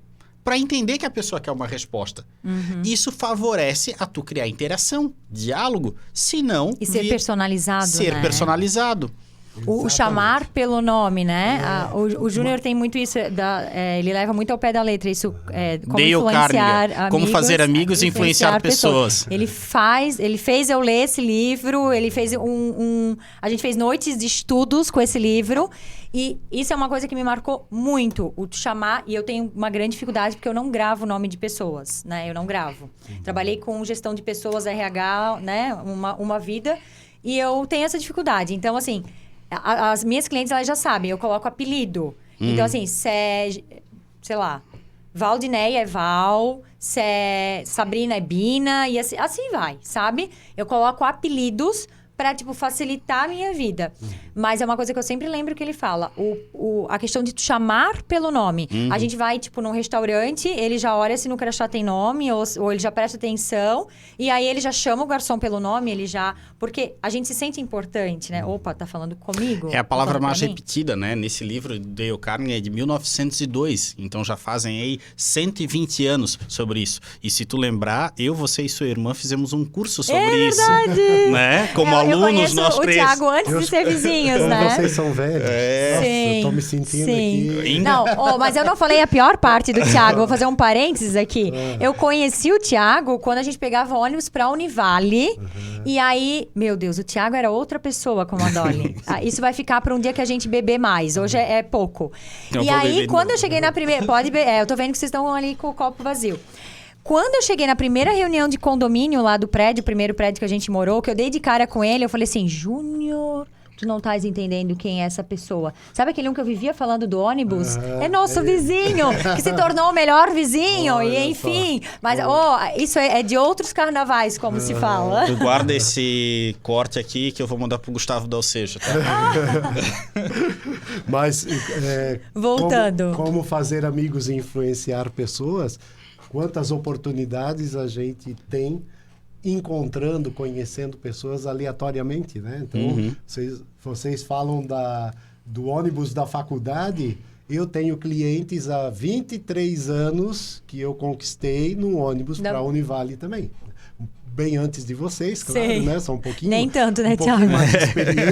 Para entender que a pessoa quer uma resposta. Isso favorece a tu criar interação, diálogo. Se não... E ser personalizado, Ser né? personalizado. O chamar pelo nome, né? O Júnior tem muito isso, ele leva muito ao pé da letra, isso como Dale influenciar Carnegie. amigos. Como fazer amigos e influenciar pessoas. Ele fez eu ler esse livro, ele fez a gente fez noites de estudos com esse livro, e isso é uma coisa que me marcou muito, o chamar, e eu tenho uma grande dificuldade porque eu não gravo o nome de pessoas, né? Eu não gravo. Trabalhei com gestão de pessoas, RH, né? Uma vida, e eu tenho essa dificuldade. Então, assim... As minhas clientes, elas já sabem, eu coloco apelido. Então, assim, sei lá, Valdineia é Val, Sabrina é Bina, e assim vai, sabe? Eu coloco apelidos pra, tipo, facilitar a minha vida. Mas é uma coisa que eu sempre lembro que ele fala. A questão de tu chamar pelo nome. A gente vai, tipo, num restaurante, ele já olha se no crachá tem nome, ou ele já presta atenção. E aí, ele já chama o garçom pelo nome, ele já... Porque a gente se sente importante, né? Opa, tá falando comigo? É a palavra tá mais repetida, né? Nesse livro, Dale Carnegie, é de 1902. Então, já fazem aí 120 anos sobre isso. E se tu lembrar, você e sua irmã fizemos um curso sobre isso. É verdade! Né? Como eu alunos, nós conheço o três. Thiago antes de ser vizinhos, né? Vocês são velhos. Nossa, eu tô me sentindo aqui. Não, mas eu não falei a pior parte do Thiago. Vou fazer um parênteses aqui. Eu conheci o Thiago quando a gente pegava ônibus pra Univale. E aí, meu Deus, o Thiago era outra pessoa como a Dolly. Isso vai ficar pra um dia que a gente beber mais. Hoje é pouco. E aí, quando eu cheguei na primeira... Pode beber. Eu tô vendo que vocês estão ali com o copo vazio. Quando eu cheguei na primeira reunião de condomínio lá do prédio, o primeiro prédio que a gente morou, que eu dei de cara com ele, eu falei assim, Júnior, tu não estás entendendo quem é essa pessoa. Sabe aquele que eu vivia falando do ônibus? É nosso vizinho, que se tornou o melhor vizinho, Olha e enfim. Mas, isso é de outros carnavais, como se fala. Tu guarda esse corte aqui que eu vou mandar pro Gustavo Dalceja, tá? Mas, voltando. Como fazer amigos e influenciar pessoas... Quantas oportunidades a gente tem encontrando, conhecendo pessoas aleatoriamente, né? Então, vocês falam do ônibus da faculdade. Eu tenho clientes há 23 anos que eu conquistei no ônibus para a Univale também. Bem antes de vocês, claro, né? São um pouquinho... Nem tanto, né, Thiago? Thiago? Mais experiente.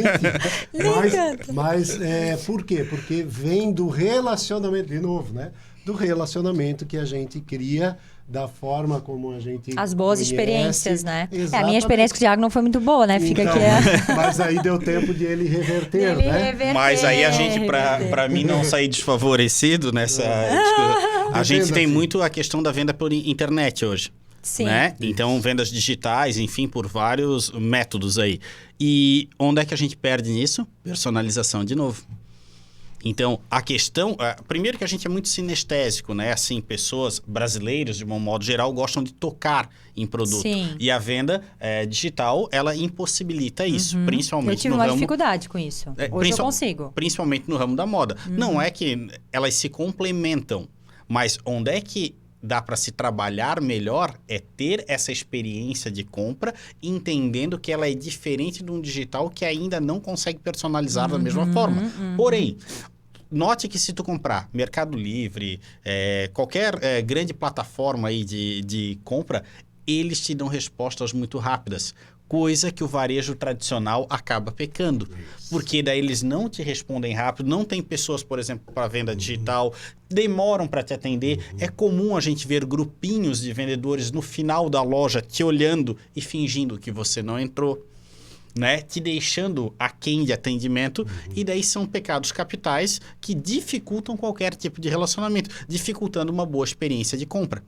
Nem tanto. Mas por quê? Porque vem do relacionamento, de novo, né? Do relacionamento que a gente cria, da forma como a gente as boas conhece. experiências, né? Exatamente. A minha experiência com o Thiago não foi muito boa, né? Fica então, aqui. Mas aí deu tempo de ele reverter, né? Mas aí a gente, pra mim não sair desfavorecido nessa... a gente tem muito a questão da venda por internet hoje. Sim. Né? Então, vendas digitais, enfim, por vários métodos aí. E onde é que a gente perde nisso? Personalização de novo. Então, a questão... primeiro que a gente é muito sinestésico, né? Assim, pessoas brasileiras, de um modo geral, gostam de tocar em produto. Sim. E a venda digital, ela impossibilita isso, principalmente no ramo... Eu tive uma dificuldade com isso. Hoje eu consigo. Principalmente no ramo da moda. Não é que elas se complementam, mas onde é que dá para se trabalhar melhor é ter essa experiência de compra, entendendo que ela é diferente de um digital que ainda não consegue personalizar da mesma forma. Porém, note que se tu comprar Mercado Livre, qualquer grande plataforma aí de compra, eles te dão respostas muito rápidas. Coisa que o varejo tradicional acaba pecando. Porque daí eles não te respondem rápido, não tem pessoas, por exemplo, para venda digital, demoram para te atender. É comum a gente ver grupinhos de vendedores no final da loja te olhando e fingindo que você não entrou, né? Te deixando aquém de atendimento. E daí são pecados capitais que dificultam qualquer tipo de relacionamento, dificultando uma boa experiência de compra.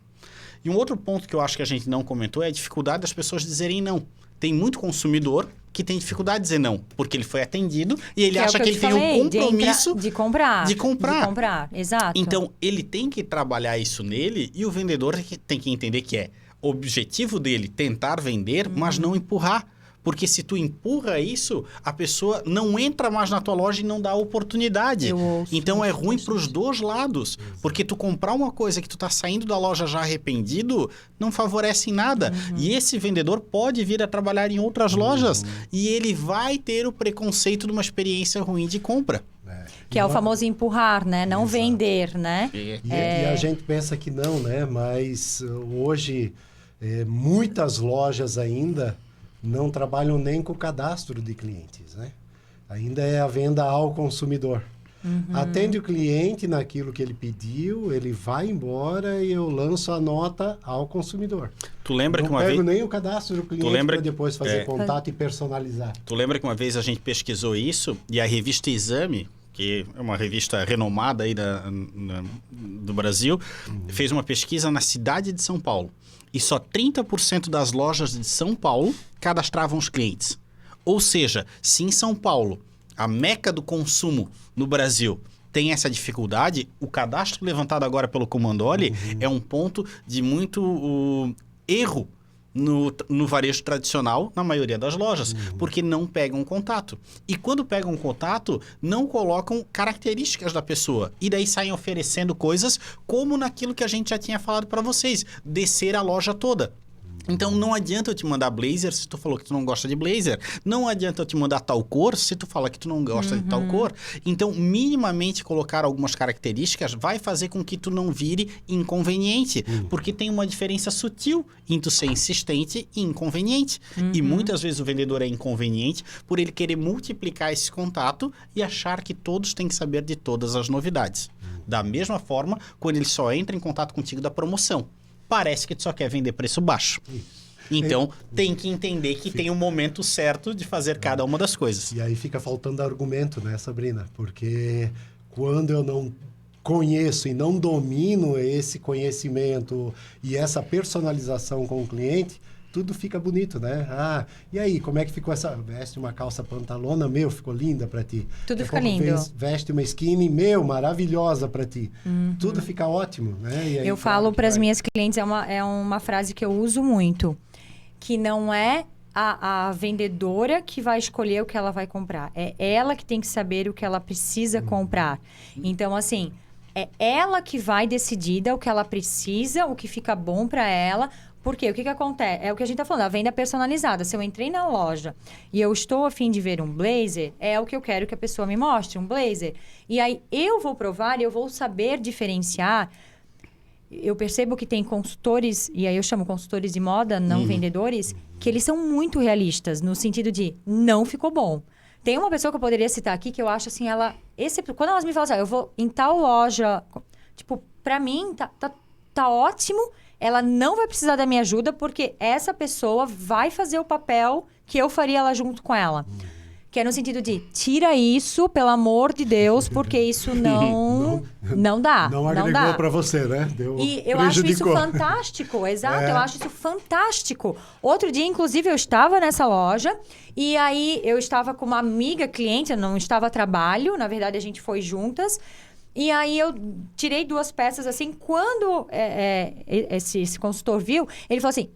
E um outro ponto que eu acho que a gente não comentou é a dificuldade das pessoas dizerem não. Tem muito consumidor que tem dificuldade de dizer não, porque ele foi atendido e ele acha que ele tem um compromisso de comprar. De comprar. Exato. Então, ele tem que trabalhar isso nele e o vendedor tem que entender que é objetivo dele tentar vender, mas não empurrar. Porque se tu empurra isso, a pessoa não entra mais na tua loja e não dá oportunidade. Então é ruim para os dois lados. Porque tu comprar uma coisa que tu tá saindo da loja já arrependido, não favorece em nada. E esse vendedor pode vir a trabalhar em outras lojas e ele vai ter o preconceito de uma experiência ruim de compra. Que é o famoso empurrar, né? Não vender, né? E a gente pensa que não, né? Mas hoje muitas lojas ainda não trabalham nem com o cadastro de clientes, né? Ainda é a venda ao consumidor. Atende o cliente naquilo que ele pediu, ele vai embora e eu lanço a nota ao consumidor. Tu lembra não que uma pego vez... nem o cadastro do cliente para depois fazer contato e personalizar. Tu lembra que uma vez a gente pesquisou isso e a revista Exame, que é uma revista renomada aí do Brasil, fez uma pesquisa na cidade de São Paulo. E só 30% das lojas de São Paulo cadastravam os clientes. Ou seja, se em São Paulo, a meca do consumo no Brasil, tem essa dificuldade, o cadastro levantado agora pelo Comandoli é um ponto de muito erro no varejo tradicional, na maioria das lojas, porque não pegam contato. E quando pegam contato, não colocam características da pessoa. E daí saem oferecendo coisas como naquilo que a gente já tinha falado para vocês, descer a loja toda. Então, não adianta eu te mandar blazer se tu falou que tu não gosta de blazer. Não adianta eu te mandar tal cor se tu fala que tu não gosta de tal cor. Então, minimamente colocar algumas características vai fazer com que tu não vire inconveniente. Porque tem uma diferença sutil em tu ser insistente e inconveniente. E muitas vezes o vendedor é inconveniente por ele querer multiplicar esse contato e achar que todos têm que saber de todas as novidades. Da mesma forma, quando ele só entra em contato contigo da promoção. Parece que tu só quer vender preço baixo. Então, tem que entender que tem um momento certo de fazer cada uma das coisas. E aí fica faltando argumento, né, Sabrina? Porque quando eu não conheço e não domino esse conhecimento e essa personalização com o cliente, tudo fica bonito, né? Ah, e aí, como é que ficou essa... Veste uma calça pantalona, meu, ficou linda pra ti. Tudo fica lindo. Veste uma skinny, meu, maravilhosa pra ti. Tudo fica ótimo, né? E aí, eu falo para as minhas clientes, é uma frase que eu uso muito, que não é a vendedora que vai escolher o que ela vai comprar. É ela que tem que saber o que ela precisa comprar. Então, assim, é ela que vai decidir o que ela precisa, o que fica bom para ela. Porque o que acontece? É o que a gente tá falando, a venda personalizada. Se eu entrei na loja e eu estou a fim de ver um blazer, é o que eu quero que a pessoa me mostre, um blazer. E aí eu vou provar e eu vou saber diferenciar. Eu percebo que tem consultores, e aí eu chamo consultores de moda, não vendedores, que eles são muito realistas, no sentido de não ficou bom. Tem uma pessoa que eu poderia citar aqui que eu acho assim, quando elas me falam assim, eu vou em tal loja, tipo, pra mim tá ótimo, ela não vai precisar da minha ajuda, porque essa pessoa vai fazer o papel que eu faria ela junto com ela. Que é no sentido de, tira isso, pelo amor de Deus, porque isso não dá. Não agregou para você, né? Eu acho isso fantástico, exato, eu acho isso fantástico. Outro dia, inclusive, eu estava nessa loja, e aí eu estava com uma amiga cliente, eu não estava a trabalho, na verdade a gente foi juntas. E aí eu tirei 2 peças, assim, quando esse consultor viu, ele falou assim,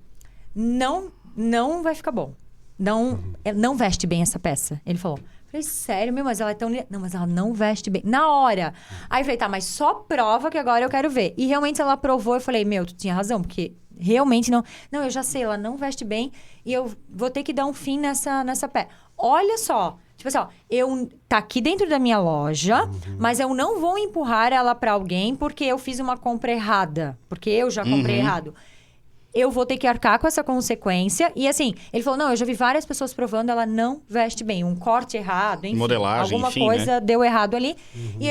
não vai ficar bom. Não veste bem essa peça. Ele falou, falei, sério, mas ela é tão... Não, mas ela não veste bem. Na hora. Aí eu falei, tá, mas só prova que agora eu quero ver. E realmente ela provou, eu falei, tu tinha razão, porque realmente não... Não, eu já sei, ela não veste bem e eu vou ter que dar um fim nessa peça. Olha só... Tipo assim, tá aqui dentro da minha loja, mas eu não vou empurrar ela para alguém porque eu fiz uma compra errada. Porque eu já comprei errado. Eu vou ter que arcar com essa consequência. E assim, ele falou, não, eu já vi várias pessoas provando, ela não veste bem. Um corte errado, enfim. Modelagem, alguma coisa deu errado ali. E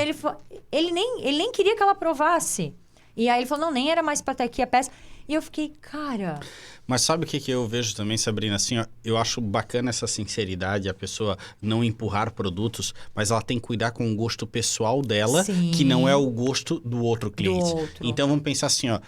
ele nem queria que ela provasse. E aí ele falou, não, nem era mais pra ter aqui a peça. E eu fiquei, cara... Mas sabe o que eu vejo também, Sabrina? Assim, ó, eu acho bacana essa sinceridade, a pessoa não empurrar produtos, mas ela tem que cuidar com o gosto pessoal dela, Sim. que não é o gosto do outro cliente. Então, vamos pensar assim, ó,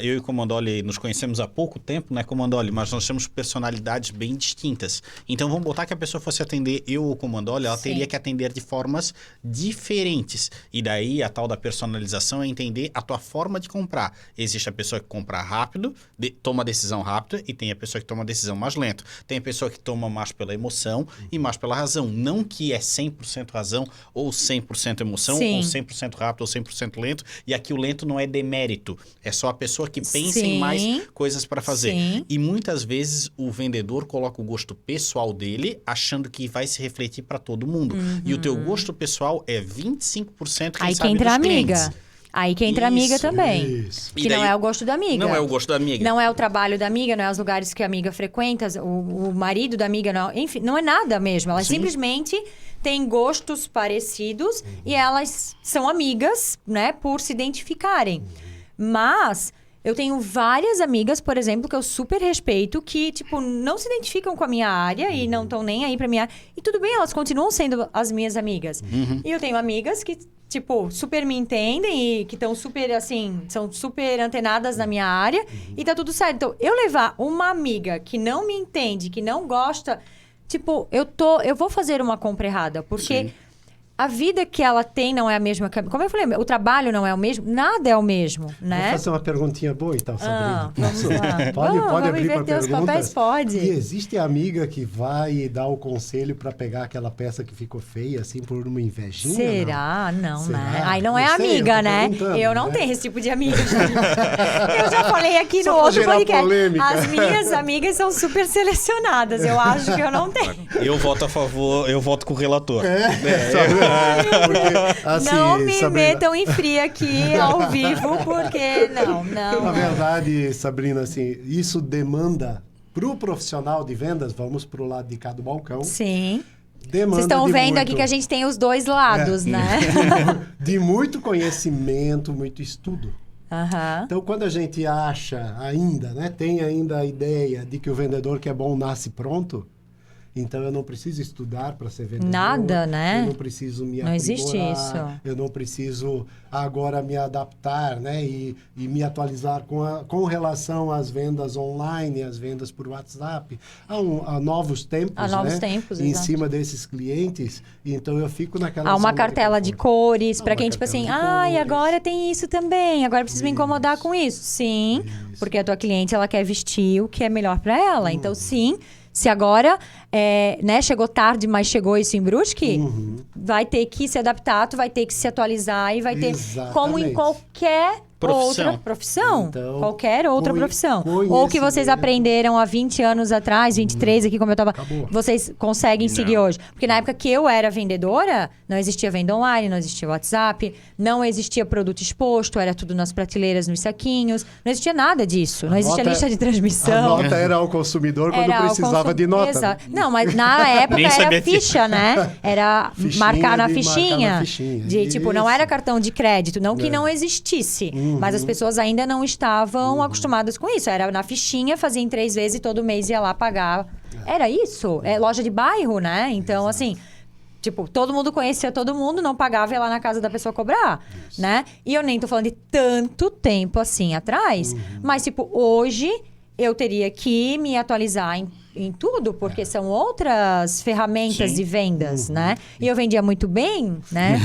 eu e o Comandoli nos conhecemos há pouco tempo, né, Comandoli? Mas nós temos personalidades bem distintas. Então, vamos botar que a pessoa fosse atender eu ou o Comandoli, ela teria que atender de formas diferentes. E daí, a tal da personalização é entender a tua forma de comprar. Existe a pessoa que compra rápido, toma decisão rápida, e tem a pessoa que toma decisão mais lento. Tem a pessoa que toma mais pela emoção e mais pela razão. Não que é 100% razão, ou 100% emoção, Sim. ou 100% rápido, ou 100% lento. E aqui o lento não é demérito. É só a pessoa que pensa em mais coisas para fazer. Sim. E muitas vezes o vendedor coloca o gosto pessoal dele, achando que vai se refletir para todo mundo. E o teu gosto pessoal é 25%, quem Aí sabe, que entra a dos amiga. clientes. Aí que entra a amiga Isso, também. Isso. Que E daí- não é o gosto da amiga. Não é o gosto da amiga. Não é o trabalho da amiga, não é os lugares que a amiga frequenta, o marido da amiga, não, enfim, não é nada mesmo. Elas Sim. simplesmente têm gostos parecidos e elas são amigas, né, por se identificarem. Mas eu tenho várias amigas, por exemplo, que eu super respeito, que, tipo, não se identificam com a minha área e não estão nem aí pra minha área. E tudo bem, elas continuam sendo as minhas amigas. E eu tenho amigas que, tipo, super me entendem e que estão super, assim, são super antenadas na minha área e tá tudo certo. Então, eu levar uma amiga que não me entende, que não gosta, tipo, eu vou fazer uma compra errada, porque Sim. a vida que ela tem não é a mesma que a... Como eu falei, o trabalho não é o mesmo, nada é o mesmo, Vou né? fazer uma perguntinha boa, então, Sabrina. Vamos lá. Pode Vamos abrir para inverter os perguntas? papéis? Pode. E existe amiga que vai dar o conselho para pegar aquela peça que ficou feia, assim, por uma invejinha? Será? Não, Será? né? Aí não é Não sei, eu amiga, tô né? perguntando, Eu não né? tenho esse tipo de amiga. Eu já falei aqui Só no pra outro gerar podcast. polêmica. As minhas amigas são super selecionadas. Eu acho que eu não tenho. Eu voto a favor, eu voto com o relator. Porque, assim, não me Sabrina, metam em fria aqui ao vivo, porque não. Na verdade, Sabrina, assim, isso demanda para o profissional de vendas, vamos para o lado de cá do balcão, Sim. demanda Vocês estão de vendo muito, aqui que a gente tem os dois lados, né? de muito conhecimento, muito estudo. Aham. Então, quando a gente acha ainda, né, tem ainda a ideia de que o vendedor que é bom nasce pronto, então eu não preciso estudar para ser vendedor. Nada, né? Eu não preciso me Não existe aprimorar, isso. eu não preciso agora me adaptar, né, e me atualizar com relação às vendas online, às vendas por WhatsApp, a novos tempos, A novos né, tempos, em exato. cima desses clientes. Então eu fico naquela Há uma zona cartela de conforto. cores, Há pra uma quem, tipo assim, cartela de e cores. agora tem isso também, agora eu preciso me incomodar com isso. Sim, Isso. porque a tua cliente, ela quer vestir o que é melhor pra ela. Uhum. Então, sim, se agora, né, chegou tarde, mas chegou isso em Brusque, Uhum. vai ter que se adaptar, tu vai ter que se atualizar e vai ter, como em Exatamente. qualquer Profissão. outra profissão. Então, Qualquer outra profissão. Ou que vocês conhecimento. aprenderam há 20 anos atrás, 23 aqui, como eu tava. Acabou. Vocês conseguem Não. seguir hoje. Porque na época que eu era vendedora, não existia venda online, não existia WhatsApp, não existia produto exposto, era tudo nas prateleiras, nos saquinhos. Não existia nada disso. Não existia nota- lista de A transmissão. nota era ao consumidor quando Era o precisava consum- de nota. Exato. Não, mas na época Nem era sabia disso. ficha, né? Era Fichinha marcar na de marcar fichinha. na fichinha. De, tipo, não era Isso. cartão de crédito. Não que É. não existisse. Mas as pessoas ainda não estavam acostumadas com isso. Era na fichinha, fazia em 3 vezes e todo mês ia lá pagar. Era isso. É loja de bairro, né? Então, assim... Tipo, todo mundo conhecia todo mundo, não pagava, ia lá na casa da pessoa cobrar, né? E eu nem tô falando de tanto tempo assim atrás. Mas, tipo, hoje eu teria que me atualizar em tudo, porque são outras ferramentas Sim. de vendas, né? E eu vendia muito bem, né?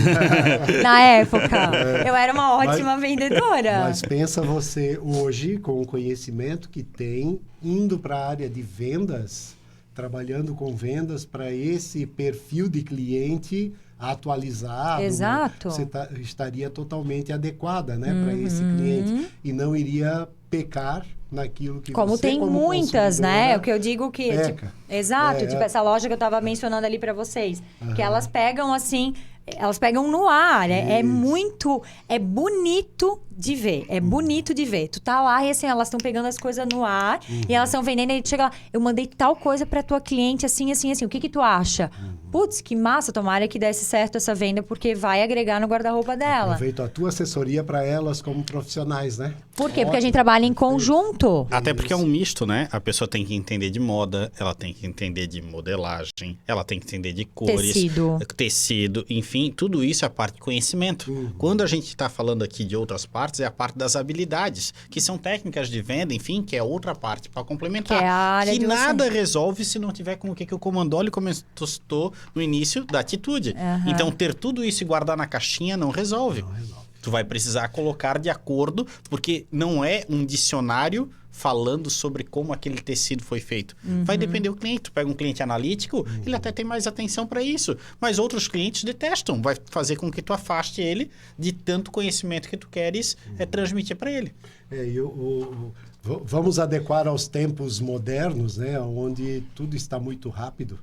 Na época. Eu era uma ótima vendedora. Mas pensa você hoje, com o conhecimento que tem, indo para a área de vendas, trabalhando com vendas para esse perfil de cliente atualizado. Exato. Você estaria totalmente adequada, né, para esse cliente e não iria pecar naquilo que Como você, tem como muitas, né? consumidora, O que eu digo que... peca. Tipo, exato. É, Tipo, é. essa loja que eu tava mencionando ali pra vocês. Que elas pegam, assim... Elas pegam no ar. É Isso. muito... É bonito de ver. É bonito de ver. Tu tá lá e, assim, elas estão pegando as coisas no ar. E elas estão vendendo. E tu chega lá... Eu mandei tal coisa pra tua cliente, assim, assim, assim. O que tu acha? Putz, que massa. Tomara que desse certo essa venda, porque vai agregar no guarda-roupa dela. Aproveito a tua assessoria para elas como profissionais, né? Por quê? Porque a gente trabalha em conjunto. Até porque é um misto, né? A pessoa tem que entender de moda, ela tem que entender de modelagem, ela tem que entender de cores, Tecido. enfim, tudo isso é a parte de conhecimento. Quando a gente está falando aqui de outras partes, é a parte das habilidades, que são técnicas de venda, enfim, que é outra parte para complementar. Que é a área que de você. nada resolve se não tiver com o que o Comandoli comentou no início da atitude. Então, ter tudo isso e guardar na caixinha não resolve. Tu vai precisar colocar de acordo, porque não é um dicionário falando sobre como aquele tecido foi feito. Vai depender do cliente. Tu pega um cliente analítico, ele até tem mais atenção para isso. Mas outros clientes detestam. Vai fazer com que tu afaste ele de tanto conhecimento que tu queres transmitir para ele. Vamos adequar aos tempos modernos, né? Onde tudo está muito rápido.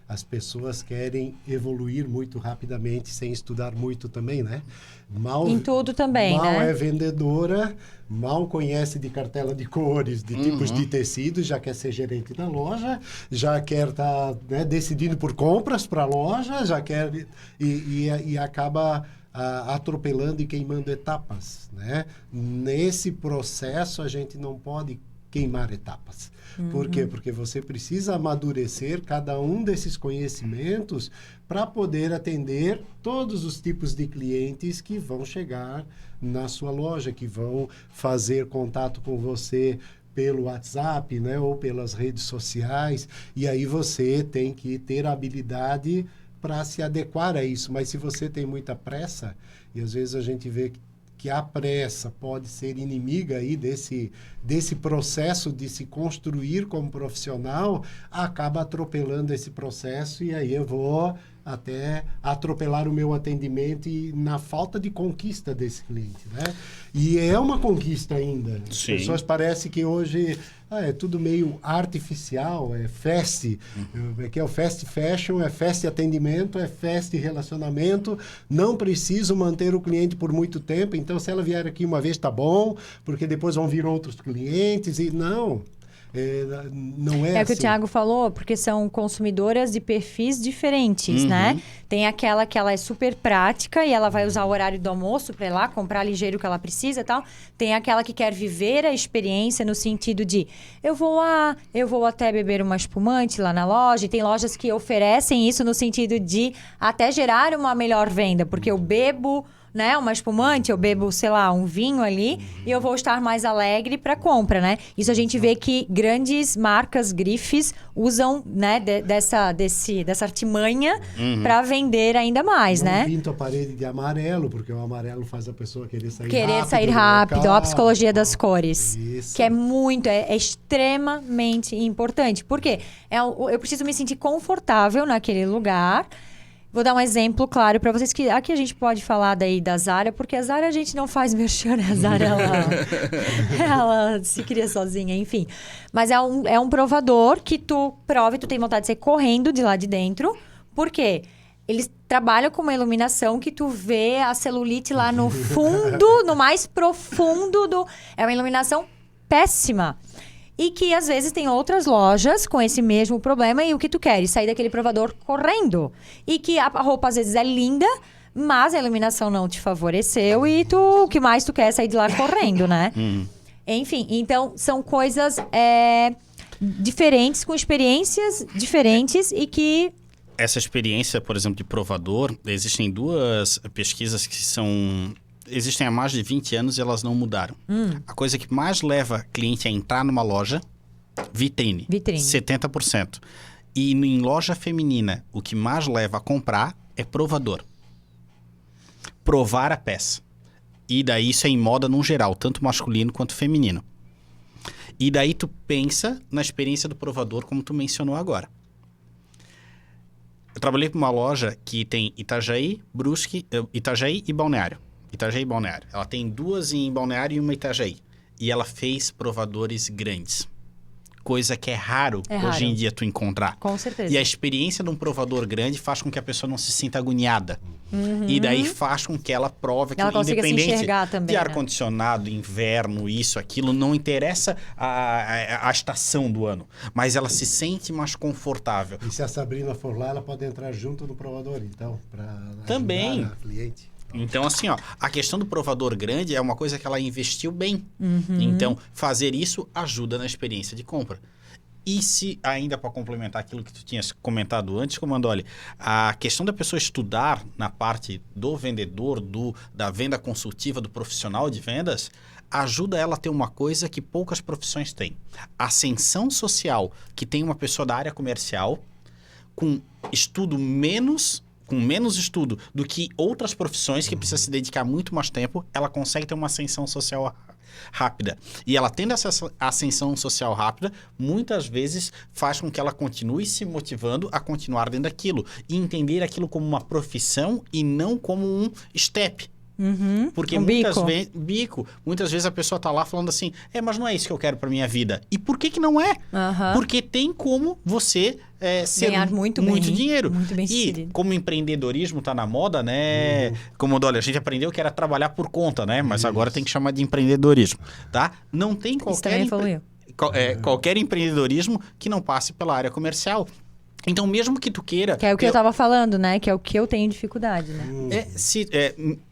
As pessoas querem evoluir muito rapidamente, sem estudar muito também, né? Em tudo também, né? Mal é vendedora, mal conhece de cartela de cores, de tipos de tecidos, já quer ser gerente da loja, já quer estar decidindo por compras para a loja, já quer... E acaba atropelando e queimando etapas, né? Nesse processo, a gente não pode queimar etapas. Por quê? Porque você precisa amadurecer cada um desses conhecimentos para poder atender todos os tipos de clientes que vão chegar na sua loja, que vão fazer contato com você pelo WhatsApp, né, ou pelas redes sociais. E aí você tem que ter a habilidade para se adequar a isso. Mas se você tem muita pressa, e às vezes a gente vê que a pressa pode ser inimiga aí desse processo de se construir como profissional, acaba atropelando esse processo e aí eu vou até atropelar o meu atendimento e na falta de conquista desse cliente, né? E é uma conquista ainda. As pessoas parecem que hoje é tudo meio artificial, é fast, que é o fast fashion, é fast atendimento, é fast relacionamento, não preciso manter o cliente por muito tempo, então se ela vier aqui uma vez tá bom, porque depois vão vir outros clientes e não... não é assim. O que o Thiago falou, porque são consumidoras de perfis diferentes, né? Tem aquela que ela é super prática e ela vai usar o horário do almoço para ir lá comprar ligeiro o que ela precisa e tal. Tem aquela que quer viver a experiência no sentido de eu vou até beber uma espumante lá na loja. E tem lojas que oferecem isso no sentido de até gerar uma melhor venda, porque eu bebo... né, uma espumante, eu bebo, sei lá, um vinho ali e eu vou estar mais alegre para compra, né? Isso a gente vê que grandes marcas, grifes, usam, né, dessa artimanha para vender ainda mais, não né? Pinto a parede de amarelo, porque o amarelo faz a pessoa querer sair sair rápido. Ó, a psicologia das cores. Isso. Que é extremamente importante. Por quê? Eu preciso me sentir confortável naquele lugar. Vou dar um exemplo claro para vocês, que aqui a gente pode falar daí da Zara, porque a Zara a gente não faz merchan, a Zara ela se cria sozinha, enfim. Mas é um provador que tu prova e tu tem vontade de sair correndo de lá de dentro. Por quê? Eles trabalham com uma iluminação que tu vê a celulite lá no fundo, no mais profundo É uma iluminação péssima. E que, às vezes, tem outras lojas com esse mesmo problema e o que tu queres? Sair daquele provador correndo. E que a roupa, às vezes, é linda, mas a iluminação não te favoreceu e o que mais tu quer é sair de lá correndo, né? Enfim, então, são coisas diferentes, com experiências diferentes e que... Essa experiência, por exemplo, de provador, existem duas pesquisas que existem há mais de 20 anos e elas não mudaram. A coisa que mais leva cliente a entrar numa loja, vitrine. 70%. E em loja feminina, o que mais leva a comprar é provador. Provar a peça. E daí isso é em moda no geral, tanto masculino quanto feminino. E daí tu pensa na experiência do provador, como tu mencionou agora. Eu trabalhei para uma loja que tem Itajaí, Brusque, Itajaí e Balneário. Itajaí e Balneário. Ela tem 2 em Balneário e uma em Itajaí. E ela fez provadores grandes. Coisa que é raro hoje em dia tu encontrar. Com certeza. E a experiência de um provador grande faz com que a pessoa não se sinta agoniada. E daí faz com que ela prove que, independente também, de ar-condicionado, inverno, isso, aquilo, não interessa a estação do ano. Mas ela se sente mais confortável. E se a Sabrina for lá, ela pode entrar junto no provador, então, para também ajudar a cliente. Então, assim, ó, a questão do provador grande é uma coisa que ela investiu bem. Então, fazer isso ajuda na experiência de compra. E se, ainda para complementar aquilo que tu tinhas comentado antes, Comandoli, a questão da pessoa estudar na parte do vendedor, da venda consultiva, do profissional de vendas, ajuda ela a ter uma coisa que poucas profissões têm. A ascensão social que tem uma pessoa da área comercial com estudo menos com menos estudo do que outras profissões que precisa se dedicar muito mais tempo, ela consegue ter uma ascensão social rápida. E ela tendo essa ascensão social rápida, muitas vezes faz com que ela continue se motivando a continuar dentro daquilo. E entender aquilo como uma profissão e não como um step. Porque muitas vezes a pessoa tá lá falando assim, mas não é isso que eu quero pra minha vida. E por que não é? Porque tem como você ganhar muito dinheiro. Muito bem e sucedido. como empreendedorismo tá na moda, né? Como a gente aprendeu que era trabalhar por conta, né? Mas agora tem que chamar de empreendedorismo, tá? Não tem qualquer empreendedorismo que não passe pela área comercial. Então, mesmo que tu queira... Que é o que eu tava falando, né? Que é o que eu tenho dificuldade, né?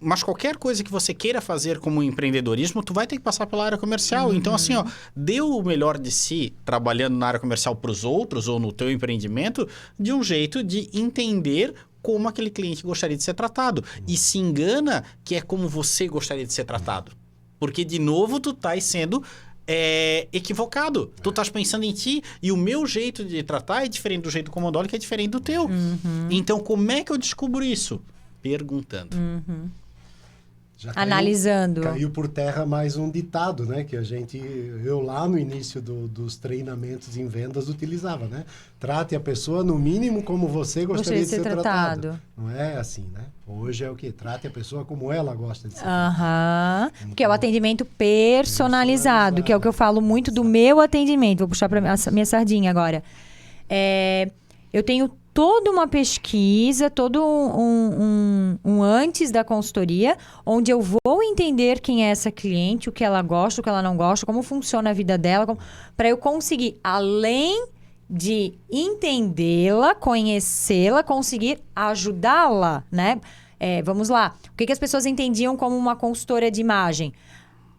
Mas qualquer coisa que você queira fazer como empreendedorismo, tu vai ter que passar pela área comercial. Então, assim, dê o melhor de si trabalhando na área comercial para os outros ou no teu empreendimento de um jeito de entender como aquele cliente gostaria de ser tratado. E se engana que é como você gostaria de ser tratado. Porque, de novo, tu tá sendo... equivocado. Tu estás pensando em ti e o meu jeito de tratar é diferente do jeito do Comandoli, que é diferente do teu. Então, como é que eu descubro isso? Perguntando. Já Analisando. Caiu por terra mais um ditado, né? Que eu lá no início dos treinamentos em vendas utilizava, né? Trate a pessoa no mínimo como você gostaria de ser tratado. Não é assim, né? Hoje é o quê? Trate a pessoa como ela gosta de ser tratada. Porque é o atendimento personalizado, que é o que eu falo muito do meu atendimento. Vou puxar para minha sardinha agora. Eu tenho toda uma pesquisa, todo um antes da consultoria, onde eu vou entender quem é essa cliente, o que ela gosta, o que ela não gosta, como funciona a vida dela, para eu conseguir, além de entendê-la, conhecê-la, conseguir ajudá-la, né? Vamos lá. O que as pessoas entendiam como uma consultora de imagem?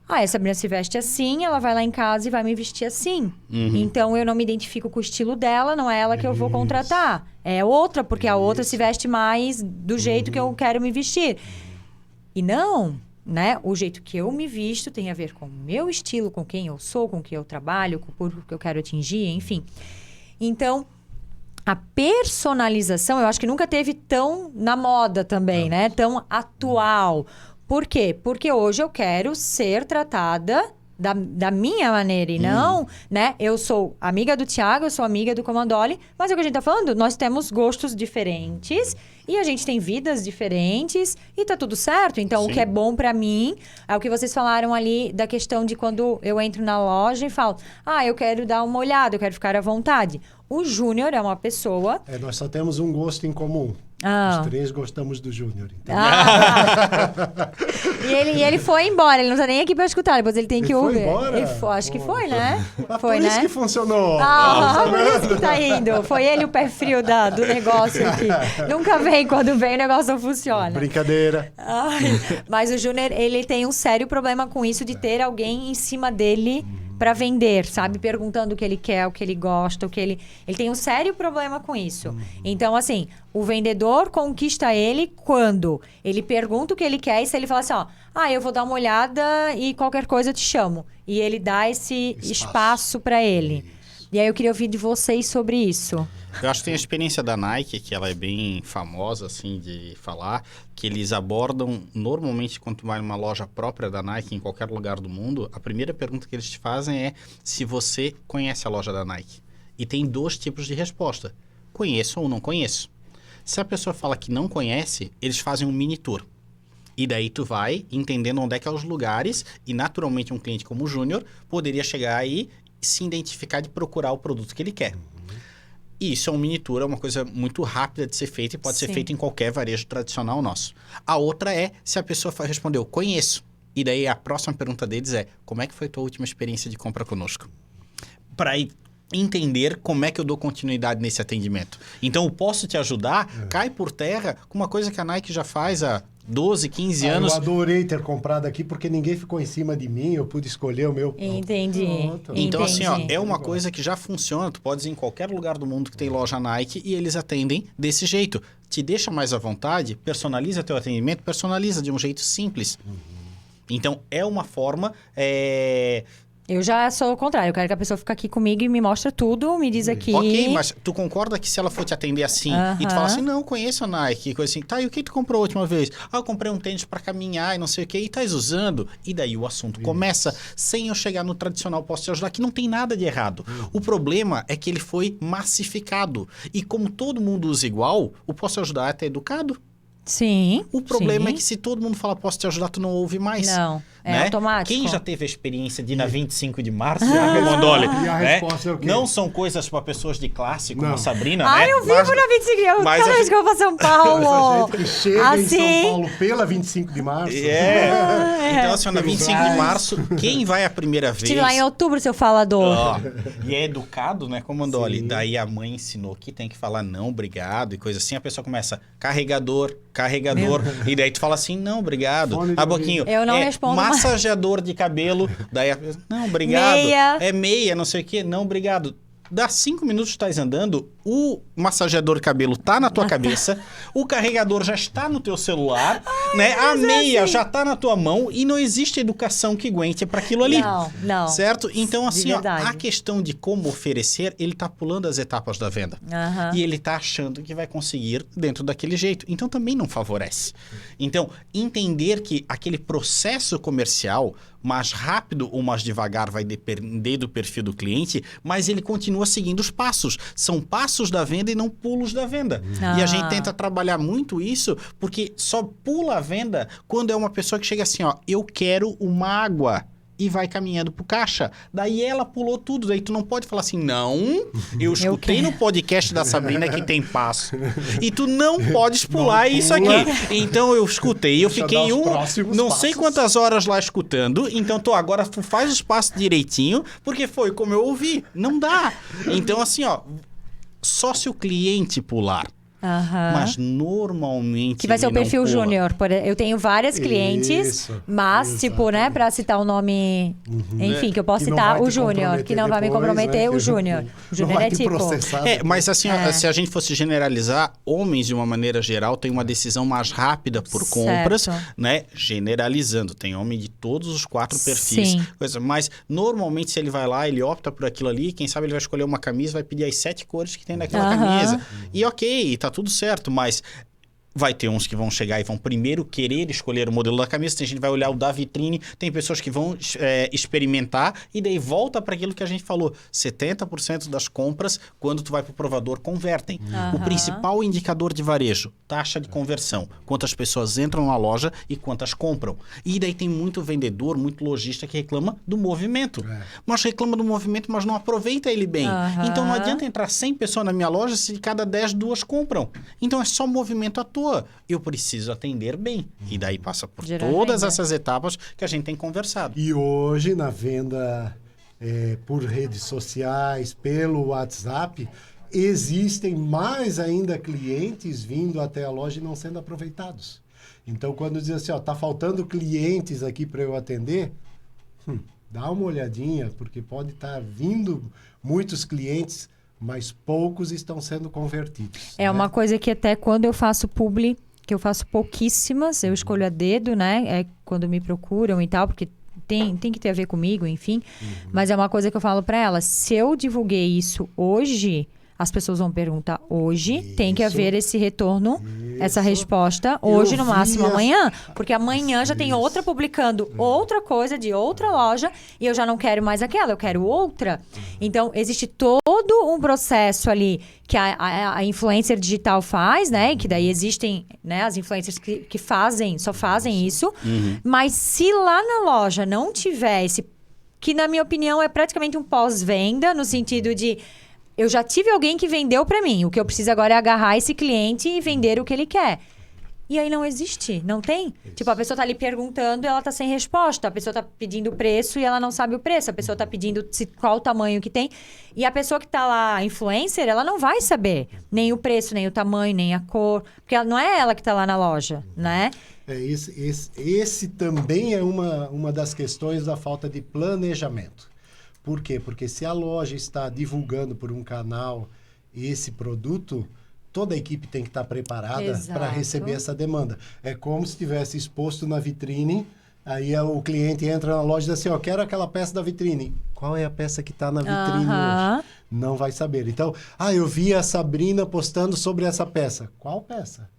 Essa menina se veste assim, ela vai lá em casa e vai me vestir assim. Então, eu não me identifico com o estilo dela, não é ela que eu vou contratar. É outra, porque a outra se veste mais do jeito que eu quero me vestir. E não, né? O jeito que eu me visto tem a ver com o meu estilo, com quem eu sou, com quem eu trabalho, com o público que eu quero atingir, enfim. Então, a personalização, eu acho que nunca teve tão na moda também, né? Tão atual. Por quê? Porque hoje eu quero ser tratada da minha maneira e não, né? Eu sou amiga do Thiago, eu sou amiga do Comandoli, mas é o que a gente tá falando, nós temos gostos diferentes e a gente tem vidas diferentes e tá tudo certo. Então, o que é bom pra mim é o que vocês falaram ali da questão de quando eu entro na loja e falo, eu quero dar uma olhada, eu quero ficar à vontade. O Júnior é uma pessoa... nós só temos um gosto em comum. Os três gostamos do Júnior. Então. E ele foi embora, ele não tá nem aqui pra escutar, depois ele tem que ouvir. Acho que foi, né? Foi, por isso que funcionou. Por isso que tá indo. Foi ele o pé frio do negócio aqui. Nunca vem, quando vem o negócio não funciona. Brincadeira. Mas o Júnior, ele tem um sério problema com isso de ter alguém em cima dele para vender, sabe? Perguntando o que ele quer, o que ele gosta, o que ele... Ele tem um sério problema com isso. Então, assim, o vendedor conquista ele quando ele pergunta o que ele quer e se ele fala assim, eu vou dar uma olhada e qualquer coisa eu te chamo. E ele dá esse espaço para ele. Isso. E aí eu queria ouvir de vocês sobre isso. Eu acho que tem a experiência da Nike, que ela é bem famosa, assim, de falar, que eles abordam, normalmente, quando tu vai numa loja própria da Nike, em qualquer lugar do mundo, a primeira pergunta que eles te fazem é se você conhece a loja da Nike. E tem 2 tipos de resposta. Conheço ou não conheço. Se a pessoa fala que não conhece, eles fazem um mini tour. E daí tu vai entendendo onde é que é os lugares, e naturalmente um cliente como o Júnior poderia chegar aí, se identificar de procurar o produto que ele quer. Isso é um mini tour, é uma coisa muito rápida de ser feita e pode ser feita em qualquer varejo tradicional nosso. A outra é se a pessoa respondeu, conheço. E daí a próxima pergunta deles é, como é que foi a tua última experiência de compra conosco? Para entender como é que eu dou continuidade nesse atendimento. Então, o posso te ajudar cai por terra com uma coisa que a Nike já faz há 12, 15 anos. Eu adorei ter comprado aqui porque ninguém ficou em cima de mim, eu pude escolher o meu... Entendi. Então, assim, é uma coisa que já funciona. Tu podes ir em qualquer lugar do mundo que tem loja Nike e eles atendem desse jeito. Te deixa mais à vontade, personaliza teu atendimento, personaliza de um jeito simples. Então, é uma forma Eu já sou o contrário. Eu quero que a pessoa fique aqui comigo e me mostre tudo, me diz aqui. Ok, mas tu concorda que se ela for te atender assim, e tu fala assim, não, conheço a Nike, coisa assim, tá, e o que tu comprou a última vez? Ah, eu comprei um tênis pra caminhar e não sei o que, e estás usando? E daí o assunto começa, sem eu chegar no tradicional posso te ajudar, que não tem nada de errado. O problema é que ele foi massificado. E como todo mundo usa igual, o posso te ajudar é até educado. Sim. O problema sim. é que se todo mundo fala posso te ajudar, tu não ouve mais. Não, é né? automático. Quem já teve a experiência de ir na 25 de março, Mondoli, E a né? resposta é o quê? Não são coisas para pessoas de classe como Não. a Sabrina, Ai, né? eu vivo na 25 de mas cada a vez que eu vou pra São Paulo. Essa gente que chega em Assim. São Paulo pela 25 de março. Então, assim, na 25 de março, quem vai a primeira vez... Estive lá em outubro, seu falador. Ó, e é educado, né, como Mondoli. Daí a mãe ensinou que tem que falar não, obrigado e coisa assim. A pessoa começa, carregador. E daí tu fala assim, não, obrigado. Fone de A boquinho, Eu não respondo mais. massageador de cabelo. Daí a pessoa, não, obrigado. Meia. É meia, não sei o quê. Não, obrigado. Dá 5 minutos que estás andando, o massageador de cabelo tá na tua cabeça, o carregador já está no teu celular, né? A meia já tá na tua mão e não existe educação que aguente para aquilo ali. Não. Certo? Então, assim, ó, verdade. a questão de como oferecer, ele tá pulando as etapas da venda. Aham. E ele tá achando que vai conseguir dentro daquele jeito. Então, também não favorece. Então, entender que aquele processo comercial, mais rápido ou mais devagar, vai depender do perfil do cliente, mas ele continua seguindo os passos. São passos da venda e não pulos da venda. E a gente tenta trabalhar muito isso, porque só pula a venda quando é uma pessoa que chega assim, ó, eu quero uma água. E vai caminhando pro caixa. Daí ela pulou tudo. Daí tu não pode falar assim, não, eu escutei no podcast da Sabrina que tem passo. E tu não podes pular isso aqui. Então eu escutei, eu Deixa fiquei dar os próximos não sei passos. quantas horas lá escutando. Então agora tu faz os passos direitinho, porque foi como eu ouvi. Não dá. Então assim, ó, só se o cliente pular. Aham. Mas normalmente Que vai ser o ele não perfil pula. júnior. Eu tenho várias clientes, Isso, mas, tipo, né, pra citar o nome, enfim, que eu posso Que não citar vai o te júnior, que não vai me depois, comprometer, né? o júnior. O Não júnior vai é te tipo... processar. Mas assim, ó, se a gente fosse generalizar, homens de uma maneira geral têm uma decisão mais rápida por compras, Certo. né? Generalizando. Tem homem de todos os 4 perfis. Sim. Mas normalmente se ele vai lá, ele opta por aquilo ali, quem sabe ele vai escolher uma camisa, vai pedir as 7 cores que tem naquela Aham. camisa. E ok, tá tudo certo, mas vai ter uns que vão chegar e vão primeiro querer escolher o modelo da camisa, tem gente que vai olhar o da vitrine, tem pessoas que vão experimentar e daí volta para aquilo que a gente falou, 70% das compras, quando tu vai pro provador, convertem. O principal indicador de varejo, taxa de conversão, quantas pessoas entram na loja e quantas compram. E daí tem muito vendedor, muito lojista que reclama do movimento. Mas reclama do movimento, mas não aproveita ele bem. Então não adianta entrar 100 pessoas na minha loja se de cada 10, 2 compram. Então é só movimento à toa. Eu preciso atender bem. E daí passa por Gerar todas renda. essas etapas que a gente tem conversado. E hoje, na venda por redes sociais, pelo WhatsApp, existem mais ainda clientes vindo até a loja e não sendo aproveitados. Então, quando diz assim, ó, tá faltando clientes aqui para eu atender, dá uma olhadinha, porque pode estar vindo muitos clientes, mas poucos estão sendo convertidos. É uma coisa que até quando eu faço publi, que eu faço pouquíssimas, eu escolho a dedo, né? É quando me procuram e tal, porque tem que ter a ver comigo, enfim. Mas é uma coisa que eu falo pra elas, se eu divulguei isso hoje, as pessoas vão perguntar hoje, tem que haver esse retorno, essa resposta hoje, no máximo amanhã. Porque amanhã já tem outra publicando outra coisa de outra loja e eu já não quero mais aquela, eu quero outra. Então, existe todo um processo ali que a influencer digital faz, né? Que daí existem, né, as influencers que só fazem isso. Mas se lá na loja não tiver esse... Que, na minha opinião, é praticamente um pós-venda, no sentido de... Eu já tive alguém que vendeu pra mim. O que eu preciso agora é agarrar esse cliente e vender o que ele quer. E aí não existe, não tem. Tipo, a pessoa tá ali perguntando e ela tá sem resposta. A pessoa tá pedindo o preço e ela não sabe o preço. A pessoa tá pedindo qual o tamanho que tem. E a pessoa que tá lá, influencer, ela não vai saber nem o preço, nem o tamanho, nem a cor. Porque não é ela que tá lá na loja, né? Esse também é uma das questões da falta de planejamento. Por quê? Porque se a loja está divulgando por um canal esse produto, toda a equipe tem que estar preparada para receber essa demanda. É como se tivesse exposto na vitrine Aí o cliente entra na loja e diz assim, ó, quero aquela peça da vitrine. Qual é a peça que está na vitrine hoje? Não vai saber. Então, eu vi a Sabrina postando sobre essa peça. Qual peça?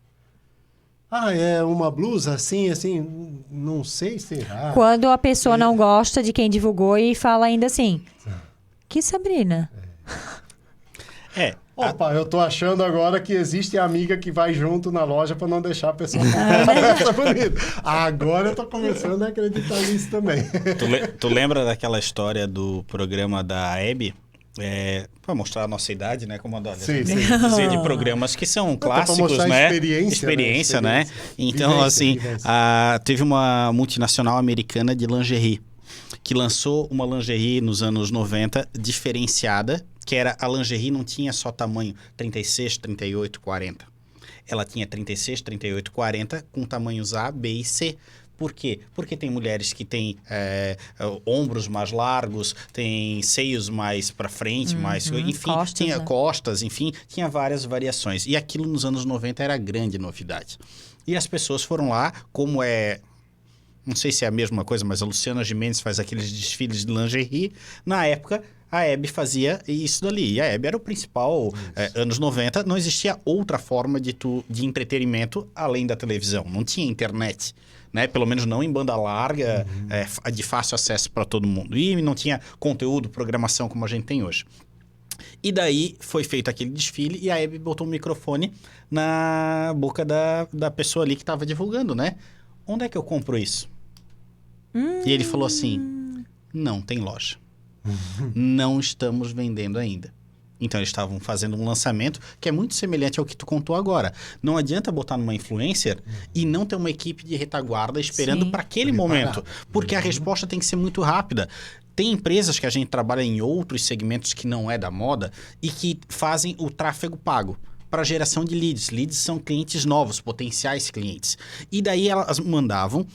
É uma blusa assim, não sei, será? Quando a pessoa não gosta de quem divulgou e fala ainda assim, que Sabrina? Opa, eu tô achando agora que existe a amiga que vai junto na loja para não deixar a pessoa comprar a peça bonita. Agora eu tô começando a acreditar nisso também. Tu lembra daquela história do programa da Hebe? Para mostrar a nossa idade, né, Comandante? Sim. Dizer de programas que são clássicos, né? Experiência, né? Então, vivência. Teve uma multinacional americana de lingerie que lançou uma lingerie nos anos 90 diferenciada, que era a lingerie não tinha só tamanho 36, 38, 40. Ela tinha 36, 38, 40 com tamanhos A, B e C. Por quê? Porque tem mulheres que têm ombros mais largos, tem seios mais para frente, enfim, costas, tinha costas, enfim, tinha várias variações. E aquilo nos anos 90 era grande novidade. E as pessoas foram lá, como não sei se é a mesma coisa, mas a Luciana Gimenez faz aqueles desfiles de lingerie. Na época, a Hebe fazia isso dali. E a Hebe era o principal. Anos 90, não existia outra forma de entretenimento além da televisão. Não tinha internet. Né? Pelo menos não em banda larga, de fácil acesso para todo mundo. E não tinha conteúdo, programação como a gente tem hoje. E daí foi feito aquele desfile e a Hebe botou um microfone na boca da pessoa ali que estava divulgando, né? Onde é que eu compro isso? E ele falou assim, não tem loja. Não estamos vendendo ainda. Então, eles estavam fazendo um lançamento que é muito semelhante ao que tu contou agora. Não adianta botar numa influencer e não ter uma equipe de retaguarda esperando para aquele momento. Porque a resposta tem que ser muito rápida. Tem empresas que a gente trabalha em outros segmentos que não é da moda e que fazem o tráfego pago para geração de leads. Leads são clientes novos, potenciais clientes. E daí elas mandavam...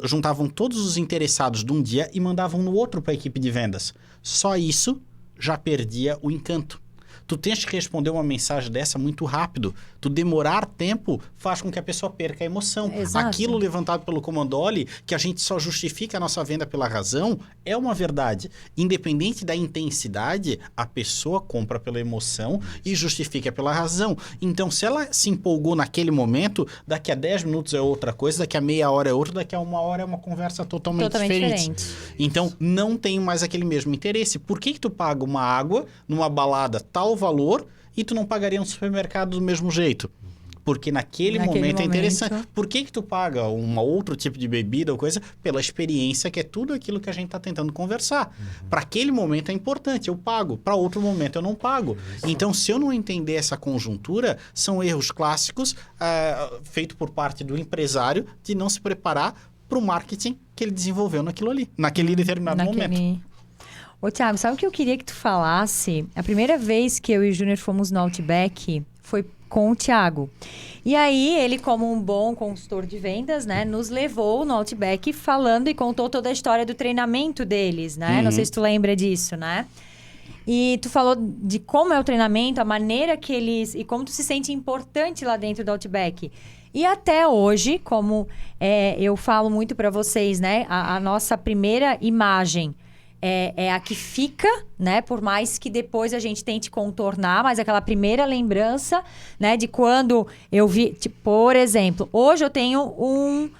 juntavam todos os interessados de um dia e mandavam no outro para a equipe de vendas. Só isso já perdia o encanto. Tu tens que responder uma mensagem dessa muito rápido. Tu demorar tempo faz com que a pessoa perca a emoção. Exato. Aquilo levantado pelo Comandoli, que a gente só justifica a nossa venda pela razão, é uma verdade. Independente da intensidade, a pessoa compra pela emoção e justifica pela razão. Então, se ela se empolgou naquele momento, daqui a 10 minutos é outra coisa, daqui a meia hora é outra, daqui a 1 hora é uma conversa totalmente diferente. Então, não tem mais aquele mesmo interesse. Por que tu paga uma água numa balada tal valor e tu não pagaria no supermercado do mesmo jeito? Porque naquele momento é interessante. Por que tu paga um outro tipo de bebida ou coisa? Pela experiência, que é tudo aquilo que a gente está tentando conversar. Para aquele momento é importante, eu pago. Para outro momento eu não pago. Então, se eu não entender essa conjuntura, são erros clássicos feitos por parte do empresário de não se preparar para o marketing que ele desenvolveu naquele determinado momento. Ô, Thiago, sabe o que eu queria que tu falasse? A primeira vez que eu e o Júnior fomos no Outback foi com o Thiago. E aí, ele, como um bom consultor de vendas, né, nos levou no Outback falando e contou toda a história do treinamento deles, né? Não sei se tu lembra disso, né? E tu falou de como é o treinamento, a maneira que eles... E como tu se sente importante lá dentro do Outback. E até hoje, como eu falo muito para vocês, né? A nossa primeira imagem é a que fica, né? Por mais que depois a gente tente contornar, mas aquela primeira lembrança, né? De quando eu vi... Tipo, por exemplo, hoje eu tenho um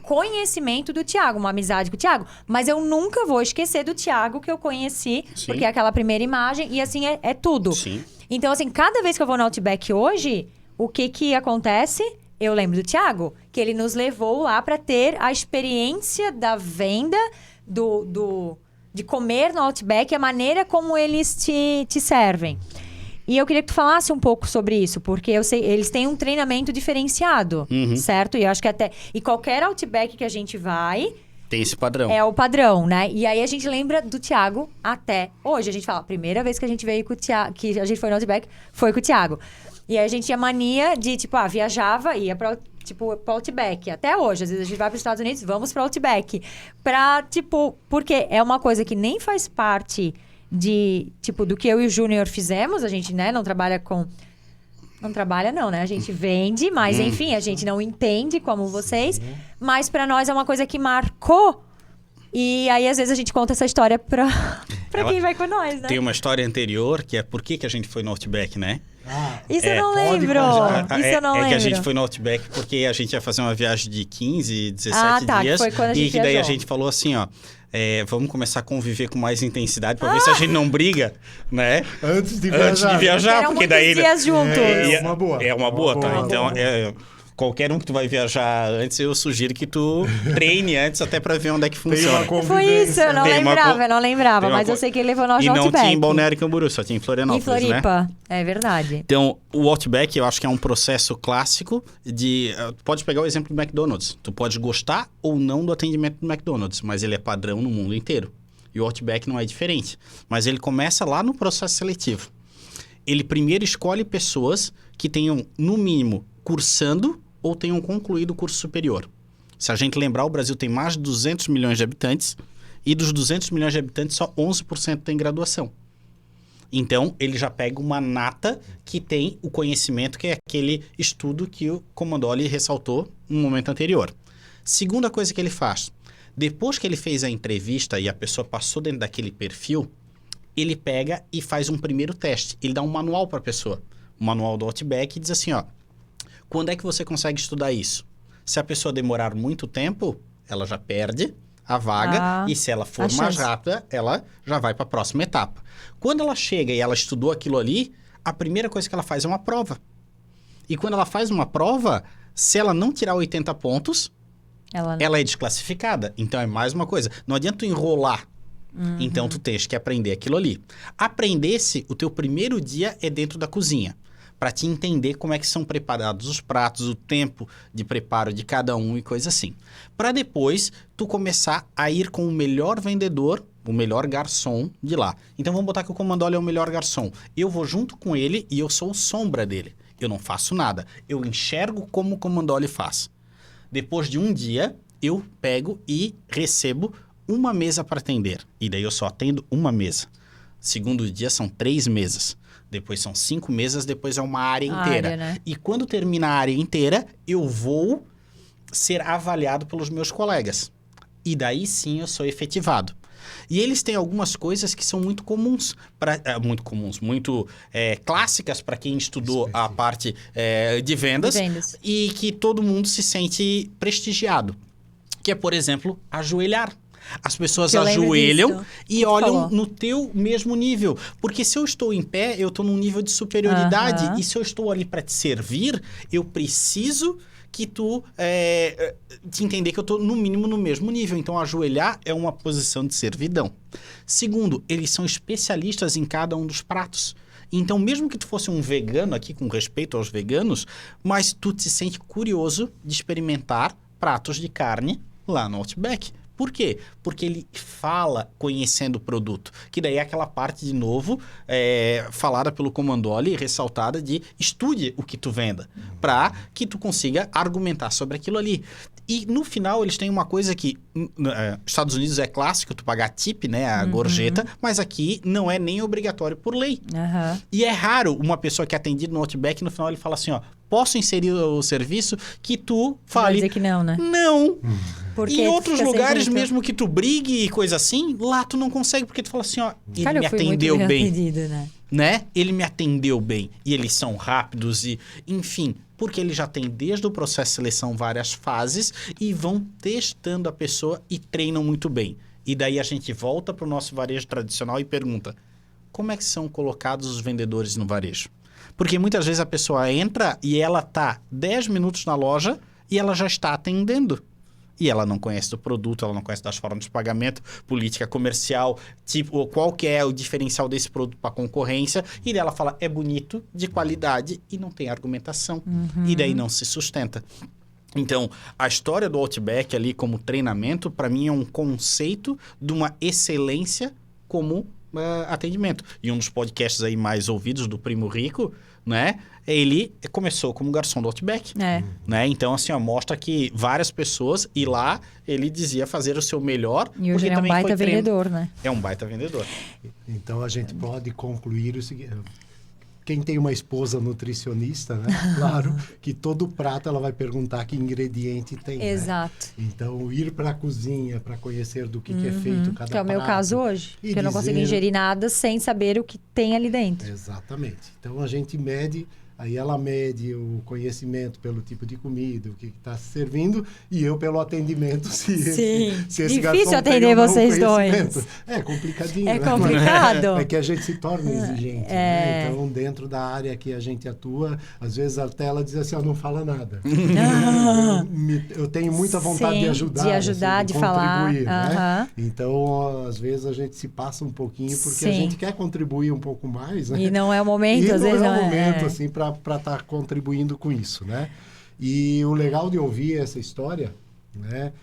conhecimento do Thiago, uma amizade com o Thiago. Mas eu nunca vou esquecer do Thiago que eu conheci, porque é aquela primeira imagem, e assim é tudo. Sim. Então, assim, cada vez que eu vou no Outback hoje, o que acontece? Eu lembro do Thiago, que ele nos levou lá para ter a experiência da venda, de comer no Outback, a maneira como eles te servem. E eu queria que tu falasse um pouco sobre isso, porque eu sei, eles têm um treinamento diferenciado, certo? E eu acho que e qualquer Outback que a gente vai... Tem esse padrão. É o padrão, né? E aí a gente lembra do Thiago até hoje. A gente fala, a primeira vez que a gente veio com o Thiago, que a gente foi no Outback, foi com o Thiago. E aí a gente tinha mania de, viajava, ia pra Outback. Até hoje, às vezes a gente vai para os Estados Unidos, vamos pra Outback. Porque é uma coisa que nem faz parte do que eu e o Júnior fizemos. A gente, né, não trabalha com Não trabalha não, né? A gente vende, mas enfim, a gente não entende como vocês. Mas pra nós é uma coisa que marcou. E aí, às vezes, a gente conta essa história pra quem vai com nós, né? Tem uma história anterior, que é por que a gente foi no Outback, né? Isso eu não lembro. Isso eu não lembro. É que a gente foi no Outback porque a gente ia fazer uma viagem de 15, 17 dias. Que foi quando a gente e que daí viajou. a gente falou assim, ó... vamos começar a conviver com mais intensidade pra ver se a gente não briga, né? Antes de Antes de viajar, Eram porque muitos daí... dias juntos. É uma boa. É uma boa, tá? Uma Então, boa. qualquer um que tu vai viajar antes, eu sugiro que tu treine antes até pra ver onde é que funciona. Foi isso, eu não Tem uma lembrava, co- eu não lembrava. tem uma Mas eu co- sei que ele levou nós E no não Outback. tinha em Balneário Camboriú, só tinha em Em Florianópolis, né? Floripa, é verdade. Então, o Outback, eu acho que é um processo clássico de... Tu pode pegar o exemplo do McDonald's. Tu pode gostar ou não do atendimento do McDonald's, mas ele é padrão no mundo inteiro. E o Outback não é diferente. Mas ele começa lá no processo seletivo. Ele primeiro escolhe pessoas que tenham, no mínimo, cursando ou tenham concluído o curso superior. Se a gente lembrar, o Brasil tem mais de 200 milhões de habitantes e dos 200 milhões de habitantes, só 11% tem graduação. Então, ele já pega uma nata que tem o conhecimento, que é aquele estudo que o Comandoli ressaltou no momento anterior. Segunda coisa que ele faz, depois que ele fez a entrevista e a pessoa passou dentro daquele perfil, ele pega e faz um primeiro teste. Ele dá um manual para a pessoa, um manual do Outback, e diz assim, ó, quando é que você consegue estudar isso? Se a pessoa demorar muito tempo, ela já perde a vaga, e se ela for mais rápida, ela já vai para a próxima etapa. Quando ela chega e ela estudou aquilo ali, a primeira coisa que ela faz é uma prova. E quando ela faz uma prova, se ela não tirar 80 pontos, ela é desclassificada. Então é mais uma coisa. Não adianta tu enrolar. Então tu tens que aprender aquilo ali. Aprender-se, o teu primeiro dia é dentro da cozinha. Para te entender como é que são preparados os pratos, o tempo de preparo de cada um e coisa assim. Para depois, tu começar a ir com o melhor vendedor, o melhor garçom de lá. Então vamos botar que o Comandoli é o melhor garçom. Eu vou junto com ele e eu sou sombra dele. Eu não faço nada. Eu enxergo como o Comandoli faz. Depois de um dia, eu pego e recebo uma mesa para atender. E daí eu só atendo uma mesa. Segundo dia são 3 mesas. Depois são 5 mesas, depois é uma área inteira. Né? E quando termina a área inteira, eu vou ser avaliado pelos meus colegas. E daí sim eu sou efetivado. E eles têm algumas coisas que são muito comuns, muito clássicas para quem estudou a parte de vendas e que todo mundo se sente prestigiado. Que é, por exemplo, ajoelhar. As pessoas ajoelham e olham no teu mesmo nível. Porque se eu estou em pé, eu estou num nível de superioridade. E se eu estou ali para te servir, eu preciso que tu te entender que eu estou, no mínimo, no mesmo nível. Então, ajoelhar é uma posição de servidão. Segundo, eles são especialistas em cada um dos pratos. Então, mesmo que tu fosse um vegano aqui, com respeito aos veganos, mas tu te sente curioso de experimentar pratos de carne lá no Outback. Por quê? Porque ele fala conhecendo o produto. Que daí é aquela parte, de novo, falada pelo Comandoli, ressaltada de estude o que tu venda, para que tu consiga argumentar sobre aquilo ali. E no final eles têm uma coisa que nos Estados Unidos é clássico, tu pagar tip, né, a gorjeta, mas aqui não é nem obrigatório por lei. E é raro uma pessoa que é atendida no Outback, no final ele fala assim, ó, posso inserir o serviço, que tu fale... Vai dizer que não, né? Não! Porque em outros lugares, jeito. mesmo que tu brigue e coisa assim, lá tu não consegue, porque tu fala assim, ó, ele Cara, me eu fui atendeu muito bem. atendido, né? Ele me atendeu bem. E eles são rápidos e, enfim, porque ele já tem desde o processo de seleção várias fases e vão testando a pessoa e treinam muito bem. E daí a gente volta para o nosso varejo tradicional e pergunta, como é que são colocados os vendedores no varejo? Porque muitas vezes a pessoa entra e ela tá 10 minutos na loja e ela já está atendendo. E ela não conhece do produto, ela não conhece das formas de pagamento, política comercial, tipo, qual que é o diferencial desse produto para a concorrência. E daí ela fala, é bonito, de qualidade e não tem argumentação. E daí não se sustenta. Então, a história do Outback ali como treinamento, para mim é um conceito de uma excelência como atendimento. E um dos podcasts aí mais ouvidos do Primo Rico, né? Ele começou como garçom do Outback. Né? Então, assim, ó, mostra que várias pessoas, e lá ele dizia fazer o seu melhor. E hoje ele é um baita vendedor, né? É um baita vendedor. Então, a gente pode concluir o seguinte... quem tem uma esposa nutricionista, né? Claro que todo prato ela vai perguntar que ingrediente tem. Exato. Né? Então, ir para a cozinha para conhecer do que é feito cada prato. Que é o meu caso hoje. Que eu não consigo ingerir nada sem saber o que tem ali dentro. Exatamente. Então, a gente mede... Aí ela mede o conhecimento pelo tipo de comida, o que está servindo, e eu pelo atendimento, se esse garçom difícil atender vocês dois. É complicadinho, É né? complicado. É que a gente se torna exigente, né? Então, dentro da área que a gente atua, às vezes até ela diz assim, não fala nada. Eu tenho muita vontade de ajudar. Assim, de contribuir, falar. Né? Então, às vezes a gente se passa um pouquinho, porque a gente quer contribuir um pouco mais, né? E não é o momento, às vezes não é o momento, assim, para estar contribuindo com isso, né? E o legal de ouvir essa história, né,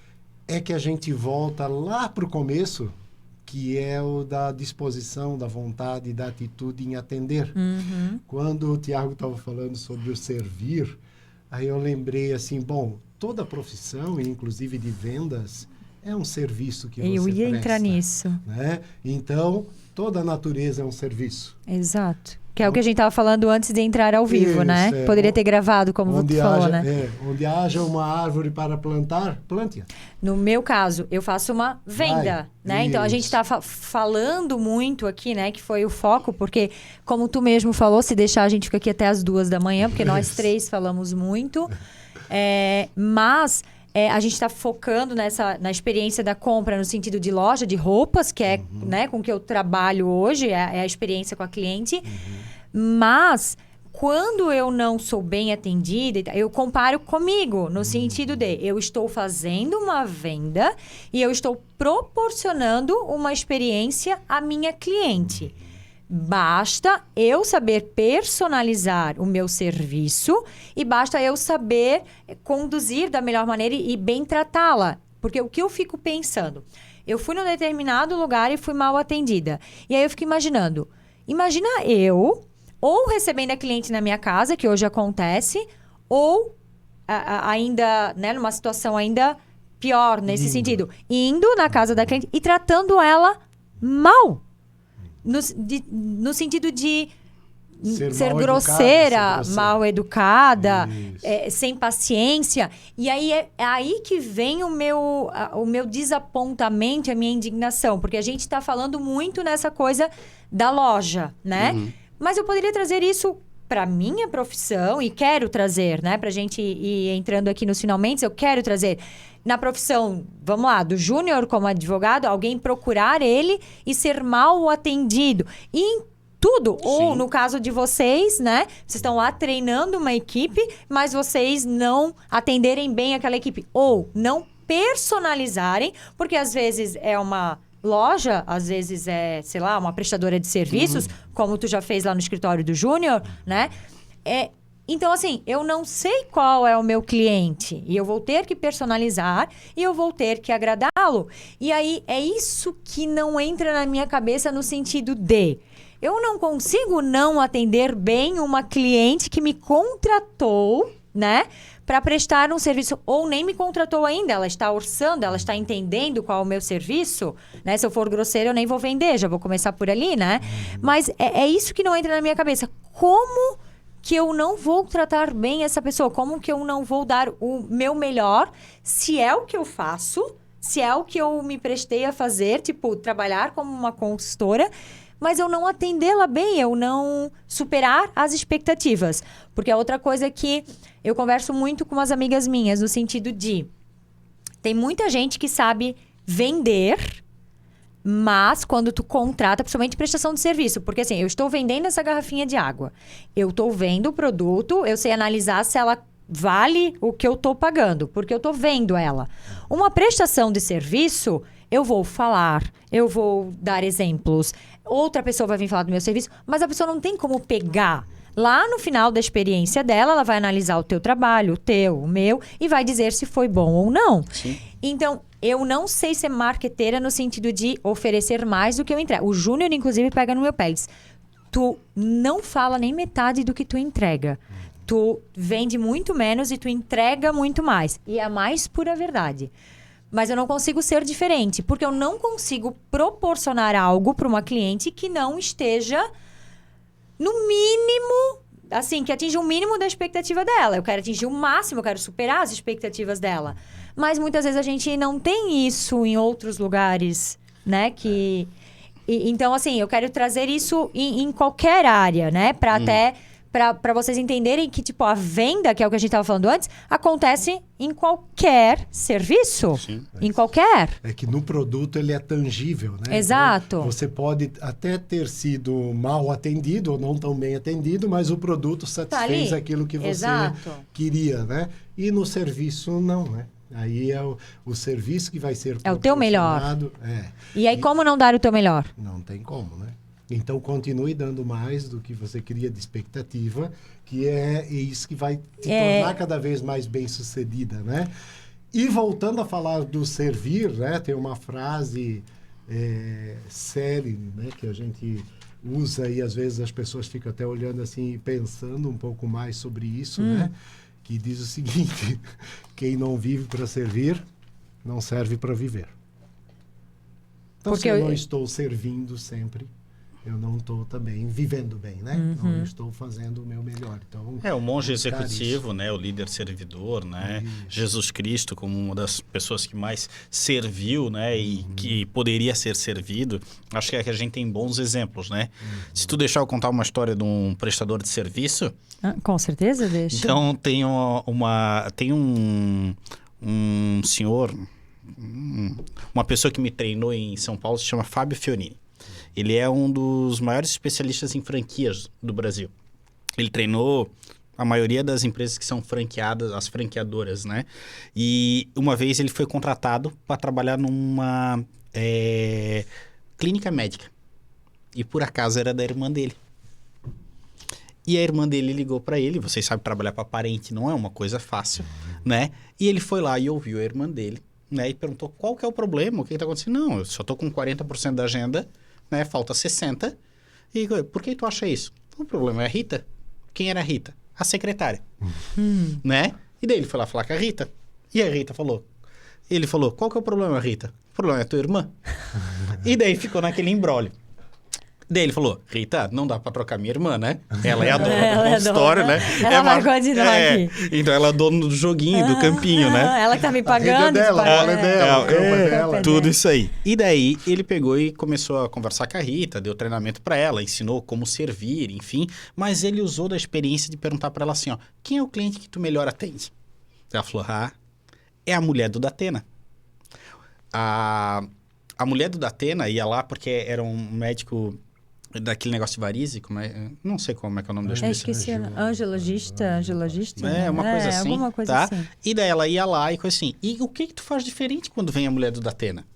é que a gente volta lá para o começo, que é o da disposição, da vontade, da atitude em atender. Quando o Tiago estava falando sobre o servir, aí eu lembrei assim, bom, toda profissão, inclusive de vendas, é um serviço que você presta. Eu ia entrar nisso. Né? Então, toda a natureza é um serviço. Exato. Que é o que a gente estava falando antes de entrar ao vivo, né? Poderia ter gravado, como você falou, né? Onde haja uma árvore para plantar, plante-a. No meu caso, eu faço uma venda, né? Então, a gente está falando muito aqui, né? Que foi o foco, porque, como tu mesmo falou, se deixar, a gente fica aqui até as 2 da manhã, porque nós 3 falamos muito. Mas... a gente está focando na experiência da compra no sentido de loja de roupas, que é né, com que eu trabalho hoje, é a experiência com a cliente. Mas, quando eu não sou bem atendida, eu comparo comigo, no sentido de eu estou fazendo uma venda e eu estou proporcionando uma experiência à minha cliente. Basta eu saber personalizar o meu serviço e basta eu saber conduzir da melhor maneira e bem tratá-la. Porque o que eu fico pensando? Eu fui num determinado lugar e fui mal atendida. E aí eu fico imaginando. Imagina eu ou recebendo a cliente na minha casa, que hoje acontece, ou ainda, né, numa situação ainda pior nesse sentido. Indo na casa da cliente e tratando ela mal. No sentido de ser grosseira, mal educada, sem paciência. E aí é aí que vem o meu desapontamento e a minha indignação. Porque a gente está falando muito nessa coisa da loja, né? Mas eu poderia trazer isso para minha profissão e quero trazer, né? Para a gente ir entrando aqui nos finalmente, eu quero trazer... Na profissão, vamos lá, do júnior como advogado, alguém procurar ele e ser mal atendido. E em tudo. Sim. Ou no caso de vocês, né? Vocês estão lá treinando uma equipe, mas vocês não atenderem bem aquela equipe. Ou não personalizarem, porque às vezes é uma loja, às vezes é, sei lá, uma prestadora de serviços, como tu já fez lá no escritório do júnior, né? Então, assim, eu não sei qual é o meu cliente. E eu vou ter que personalizar e eu vou ter que agradá-lo. E aí, é isso que não entra na minha cabeça no sentido de... Eu não consigo não atender bem uma cliente que me contratou, né? Para prestar um serviço. Ou nem me contratou ainda. Ela está orçando, ela está entendendo qual é o meu serviço. Né? Se eu for grosseira, eu nem vou vender. Já vou começar por ali, né? Mas é isso que não entra na minha cabeça. Como... que eu não vou tratar bem essa pessoa? Como que eu não vou dar o meu melhor se é o que eu faço, se é o que eu me prestei a fazer, tipo, trabalhar como uma consultora, mas eu não atendê-la bem, eu não superar as expectativas. Porque é outra coisa que eu converso muito com umas amigas minhas, no sentido de... Tem muita gente que sabe vender... Mas, quando tu contrata, principalmente prestação de serviço. Porque, assim, eu estou vendendo essa garrafinha de água. Eu estou vendo o produto, eu sei analisar se ela vale o que eu estou pagando. Porque eu estou vendo ela. Uma prestação de serviço, eu vou falar, eu vou dar exemplos. Outra pessoa vai vir falar do meu serviço, mas a pessoa não tem como pegar. Lá no final da experiência dela, ela vai analisar o teu trabalho, o teu, o meu, e vai dizer se foi bom ou não. Sim. Então, eu não sei ser marqueteira no sentido de oferecer mais do que eu entrego. O Júnior, inclusive, pega no meu pé e diz, tu não fala nem metade do que tu entrega. Tu vende muito menos e tu entrega muito mais. E é a mais pura verdade. Mas eu não consigo ser diferente, porque eu não consigo proporcionar algo para uma cliente que não esteja no mínimo, assim, que atinja o mínimo da expectativa dela. Eu quero atingir o máximo, eu quero superar as expectativas dela. Mas muitas vezes a gente não tem isso em outros lugares, né? Então, assim, eu quero trazer isso em qualquer área, né? Para vocês entenderem que, tipo, a venda, que é o que a gente estava falando antes, acontece em qualquer serviço. Sim. Em qualquer. É que no produto ele é tangível, né? Exato. Então, você pode até ter sido mal atendido ou não tão bem atendido, mas o produto satisfez aquilo que você Exato. queria, né? E no serviço, não, né? Aí é o serviço que vai ser É o teu melhor. E aí, como não dar o teu melhor? Não tem como, né? Então, continue dando mais do que você queria de expectativa, que é isso que vai te tornar cada vez mais bem-sucedida, né? E voltando a falar do servir, né? Tem uma frase célebre, né? Que a gente usa e às vezes as pessoas ficam até olhando assim e pensando um pouco mais sobre isso, né? Que diz o seguinte: quem não vive para servir, não serve para viver. Então, porque se eu não estou servindo sempre, eu não estou também vivendo bem, né? Não estou fazendo o meu melhor. Então, o monge executivo, isso. né? O líder servidor, né? Jesus Cristo como uma das pessoas que mais serviu, né? E que poderia ser servido. Acho que a gente tem bons exemplos, né? Se tu deixar eu contar uma história de um prestador de serviço... Com certeza, deixa. Então, tem um senhor, uma pessoa que me treinou em São Paulo, se chama Fábio Fiorini. Ele é um dos maiores especialistas em franquias do Brasil. Ele treinou a maioria das empresas que são franqueadas, as franqueadoras, né? E uma vez ele foi contratado para trabalhar numa clínica médica. E por acaso era da irmã dele. E a irmã dele ligou para ele. Vocês sabem, trabalhar para parente não é uma coisa fácil, né? E ele foi lá e ouviu a irmã dele, né? E perguntou qual que é o problema, o que está acontecendo. Não, eu só estou com 40% da agenda, né? Falta 60%. E por que tu acha isso? O problema é a Rita. Quem era a Rita? A secretária. Né? E daí ele foi lá falar com a Rita. E a Rita falou... Ele falou, qual que é o problema, Rita? O problema é a tua irmã. E daí ficou naquele imbróglio. Daí ele falou, Rita, não dá pra trocar minha irmã, né? Ela é a dona do consultório, né? Ela vai continuar aqui. Então ela é dona do joguinho, do campinho, né? Ela que tá me pagando. A bola é dela, o campo é dela. Tudo isso aí. E daí ele pegou e começou a conversar com a Rita, deu treinamento pra ela, ensinou como servir, enfim. Mas ele usou da experiência de perguntar pra ela assim, ó, quem é o cliente que tu melhor atende? Ela falou, é a mulher do Datena. A mulher do Datena ia lá porque era um médico... daquele negócio de varize, não sei como é que é o nome da especialista. Esqueci, angiologista. Uma coisa assim, alguma coisa tá? assim. E daí ela ia lá e coisa assim, e o que tu faz diferente quando vem a mulher do Datena?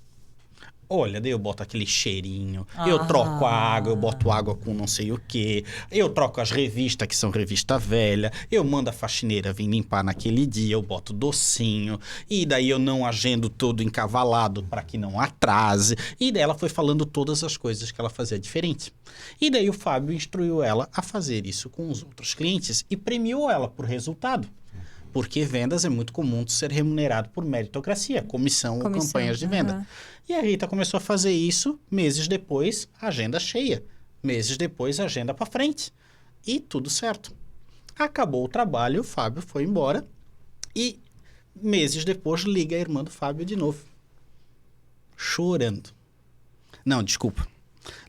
Olha, daí eu boto aquele cheirinho, eu troco a água, eu boto água com não sei o quê, eu troco as revistas, que são revista velha, eu mando a faxineira vir limpar naquele dia, eu boto docinho, e daí eu não agendo todo encavalado para que não atrase. E daí ela foi falando todas as coisas que ela fazia diferente. E daí o Fábio instruiu ela a fazer isso com os outros clientes e premiou ela por resultado. Porque vendas é muito comum de ser remunerado por meritocracia, comissão ou campanhas de venda. E a Rita começou a fazer isso, meses depois, agenda cheia. Meses depois, agenda para frente. E tudo certo. Acabou o trabalho, o Fábio foi embora. E meses depois, liga a irmã do Fábio de novo. Chorando. Não, desculpa.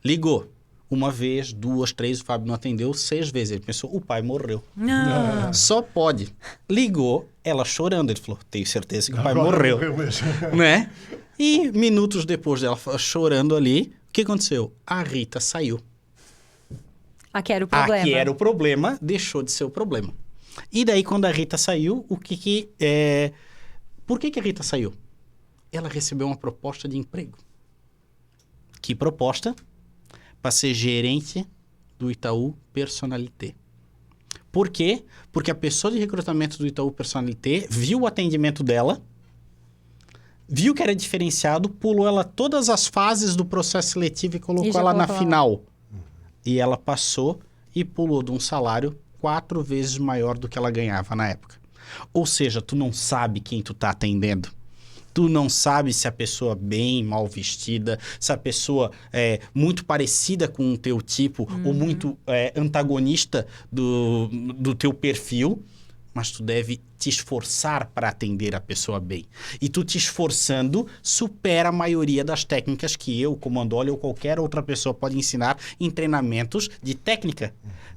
Ligou. Uma vez, 2, 3, o Fábio não atendeu, 6 vezes. Ele pensou, o pai morreu. Só pode. Ligou, ela chorando. Ele falou, tenho certeza que o pai morreu. Né? E minutos depois dela chorando ali, o que aconteceu? A Rita saiu. Aqui era o problema. Aqui era o problema, deixou de ser o problema. E daí, quando a Rita saiu, por que a Rita saiu? Ela recebeu uma proposta de emprego. Que proposta? Para ser gerente do Itaú Personalité. Por quê? Porque a pessoa de recrutamento do Itaú Personalité viu o atendimento dela, viu que era diferenciado, pulou ela todas as fases do processo seletivo e colocou ela na final. E ela passou e pulou de um salário 4 vezes maior do que ela ganhava na época. Ou seja, tu não sabe quem tu tá atendendo. Tu não sabe se a pessoa bem, mal vestida, se a pessoa é muito parecida com o teu tipo ou muito antagonista do teu perfil, mas tu deve te esforçar para atender a pessoa bem. E tu te esforçando supera a maioria das técnicas que eu, como Andoli ou qualquer outra pessoa pode ensinar em treinamentos de técnica.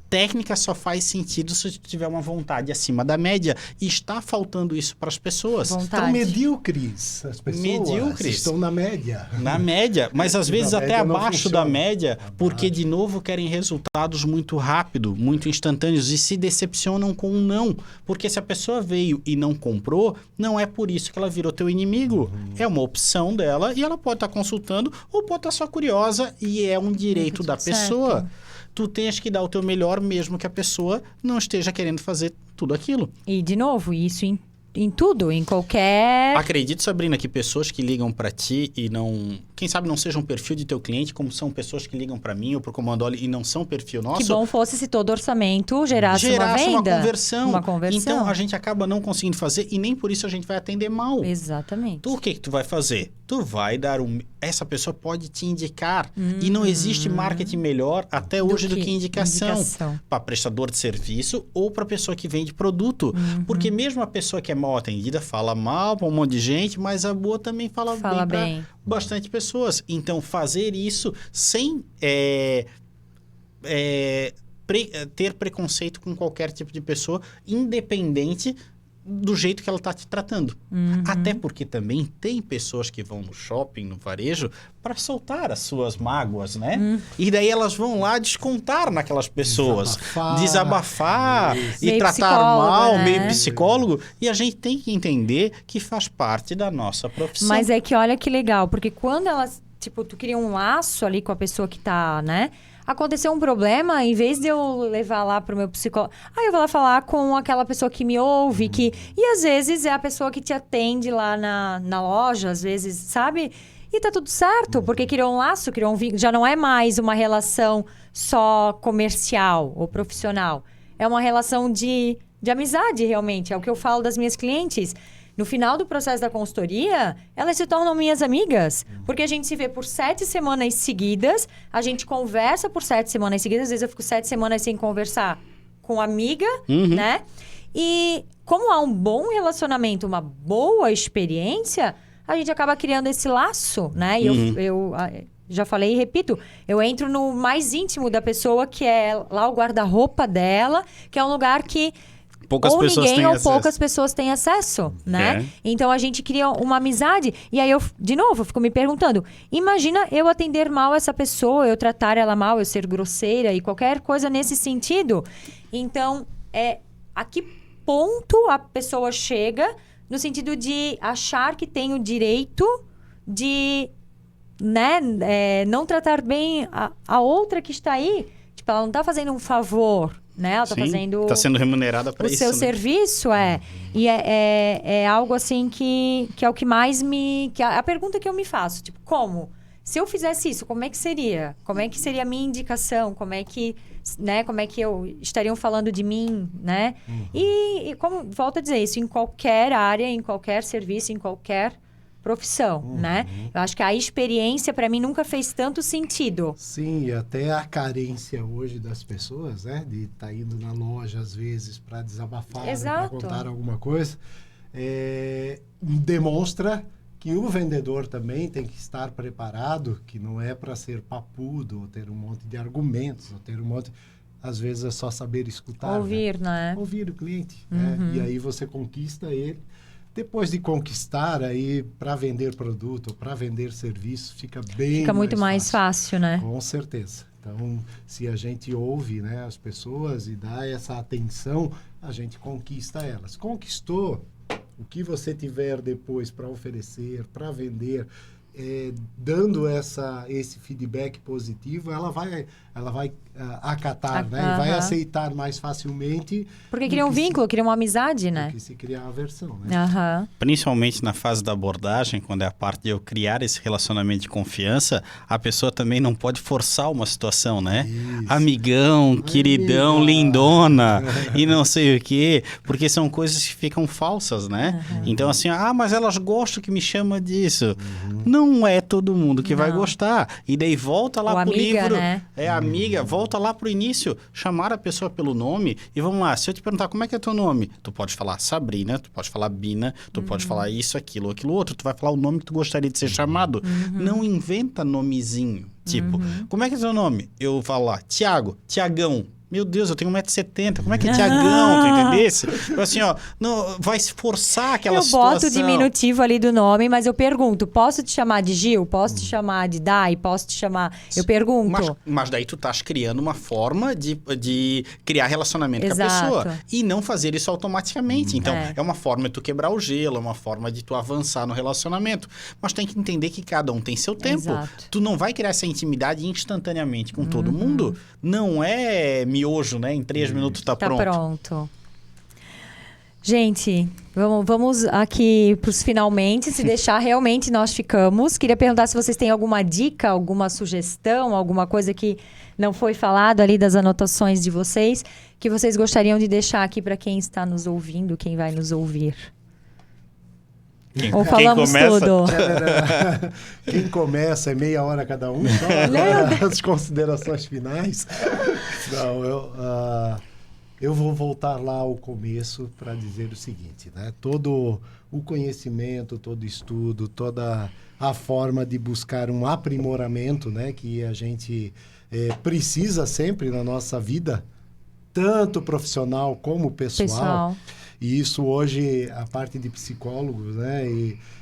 Técnica só faz sentido se tu tiver uma vontade acima da média. E está faltando isso para as pessoas. Estão medíocres. As pessoas estão na média. Na média, mas às vezes até abaixo da média, porque Abaixo. de novo querem resultados muito rápido, muito instantâneos e se decepcionam com um não. Porque se a pessoa veio e não comprou, não é por isso que ela virou teu inimigo. É uma opção dela e ela pode estar consultando ou pode estar só curiosa e é um direito da pessoa. Certo. Tu tens que dar o teu melhor mesmo que a pessoa não esteja querendo fazer tudo aquilo. E, de novo, isso em tudo, em qualquer... Acredito, Sabrina, que pessoas que ligam pra ti e não... Quem sabe não seja um perfil de teu cliente, como são pessoas que ligam pra mim ou pro Comandoli e não são perfil nosso. Que bom fosse se todo orçamento gerasse uma venda. Uma conversão. Então, a gente acaba não conseguindo fazer e nem por isso a gente vai atender mal. Exatamente. Tu, o que tu vai fazer? Tu vai dar essa pessoa pode te indicar. E não existe marketing melhor até hoje do que indicação. Para prestador de serviço ou para pessoa que vende produto. Porque mesmo a pessoa que é mal atendida fala mal para um monte de gente, mas a boa também fala bem para bastante pessoas. Então, fazer isso sem ter preconceito com qualquer tipo de pessoa, independente do jeito que ela está te tratando. Até porque também tem pessoas que vão no shopping, no varejo, para soltar as suas mágoas, né? E daí elas vão lá descontar naquelas pessoas. Desabafar e meio tratar mal, né? meio psicólogo. E a gente tem que entender que faz parte da nossa profissão. Mas é que olha que legal, porque quando elas, tipo, tu cria um laço ali com a pessoa que tá, né? Aconteceu um problema, em vez de eu levar lá pro meu psicólogo, aí eu vou lá falar com aquela pessoa que me ouve, e às vezes é a pessoa que te atende lá na loja, às vezes, sabe? E tá tudo certo, porque criou um laço, criou um vínculo, já não é mais uma relação só comercial ou profissional. É uma relação de amizade, realmente, é o que eu falo das minhas clientes. No final do processo da consultoria, elas se tornam minhas amigas. Porque a gente se vê por 7 semanas seguidas, a gente conversa por 7 semanas seguidas. Às vezes eu fico 7 semanas sem conversar com amiga, né? E como há um bom relacionamento, uma boa experiência, a gente acaba criando esse laço, né? E eu já falei e repito, eu entro no mais íntimo da pessoa, que é lá o guarda-roupa dela, que é um lugar que... poucas pessoas têm acesso, né? Então, a gente cria uma amizade. E aí, de novo, eu fico me perguntando, imagina eu atender mal essa pessoa, eu tratar ela mal, eu ser grosseira e qualquer coisa nesse sentido. Então, a que ponto a pessoa chega no sentido de achar que tem o direito de, né, não tratar bem a outra que está aí? Tipo, ela não está fazendo um favor, né? Ela está sendo remunerada para isso. O seu serviço E é algo assim que é o que mais me... a pergunta que eu me faço, tipo, como? Se eu fizesse isso, como é que seria? Como é que seria a minha indicação? Como é que, né? Como é que estariam falando de mim, né? E como, volto a dizer, isso em qualquer área, em qualquer serviço, em qualquer profissão, né? Eu acho que a experiência, para mim, nunca fez tanto sentido. Sim, e até a carência hoje das pessoas, né? De estar indo na loja, às vezes, para desabafar, para contar alguma coisa, demonstra que o vendedor também tem que estar preparado, que não é para ser papudo, ou ter um monte de argumentos, ou ter um monte... Às vezes é só saber escutar. Ouvir, né? Ouvir o cliente, né? E aí você conquista ele. Depois de conquistar, aí para vender produto, para vender serviço, fica muito mais fácil, né? Com certeza. Então, se a gente ouve, né, as pessoas e dá essa atenção, a gente conquista elas. Conquistou, o que você tiver depois para oferecer, para vender, dando esse feedback positivo, ela vai acatar, né? E vai aceitar mais facilmente. Porque cria um vínculo, cria uma amizade, né? Porque se criar aversão, né? Principalmente na fase da abordagem, quando é a parte de eu criar esse relacionamento de confiança, a pessoa também não pode forçar uma situação, né? Isso. Amigão, queridão, lindona e não sei o quê, porque são coisas que ficam falsas, né? Então assim, mas elas gostam que me chama disso. Não é todo mundo que vai gostar. E daí volta lá pro amiga, livro. Né? Amiga, volta lá pro início, chamar a pessoa pelo nome e vamos lá, se eu te perguntar como é que é teu nome, tu pode falar Sabrina, tu pode falar Bina, tu pode falar isso, aquilo outro, tu vai falar o nome que tu gostaria de ser chamado. Não inventa nomezinho, tipo, como é que é teu nome? Eu falo lá, Tiagão. Meu Deus, eu tenho 1,70m, como é que é Tiagão, tu entendesse? Assim, não, vai se forçar aquela situação. Eu boto o diminutivo ali do nome, mas eu pergunto, posso te chamar de Gil? Posso te chamar de Dai? Posso te chamar... Eu pergunto. Mas daí tu estás criando uma forma de criar relacionamento com a pessoa. E não fazer isso automaticamente. Então, é uma forma de tu quebrar o gelo, é uma forma de tu avançar no relacionamento. Mas tem que entender que cada um tem seu tempo. Exato. Tu não vai criar essa intimidade instantaneamente com todo mundo. Não é miojo, né? Em 3 minutos tá pronto. Gente, vamos aqui pros finalmente. Se deixar, realmente nós ficamos. Queria perguntar se vocês têm alguma dica, alguma sugestão, alguma coisa que não foi falado ali das anotações de vocês, que vocês gostariam de deixar aqui para quem está nos ouvindo, quem vai nos ouvir. Ou falamos tudo? Quem começa é meia hora cada um, só as considerações finais. Não, eu vou voltar lá ao começo para dizer o seguinte, né? Todo o conhecimento, todo estudo, toda a forma de buscar um aprimoramento, né? Que a gente precisa sempre na nossa vida, tanto profissional como pessoal. E isso hoje, a parte de psicólogos, né?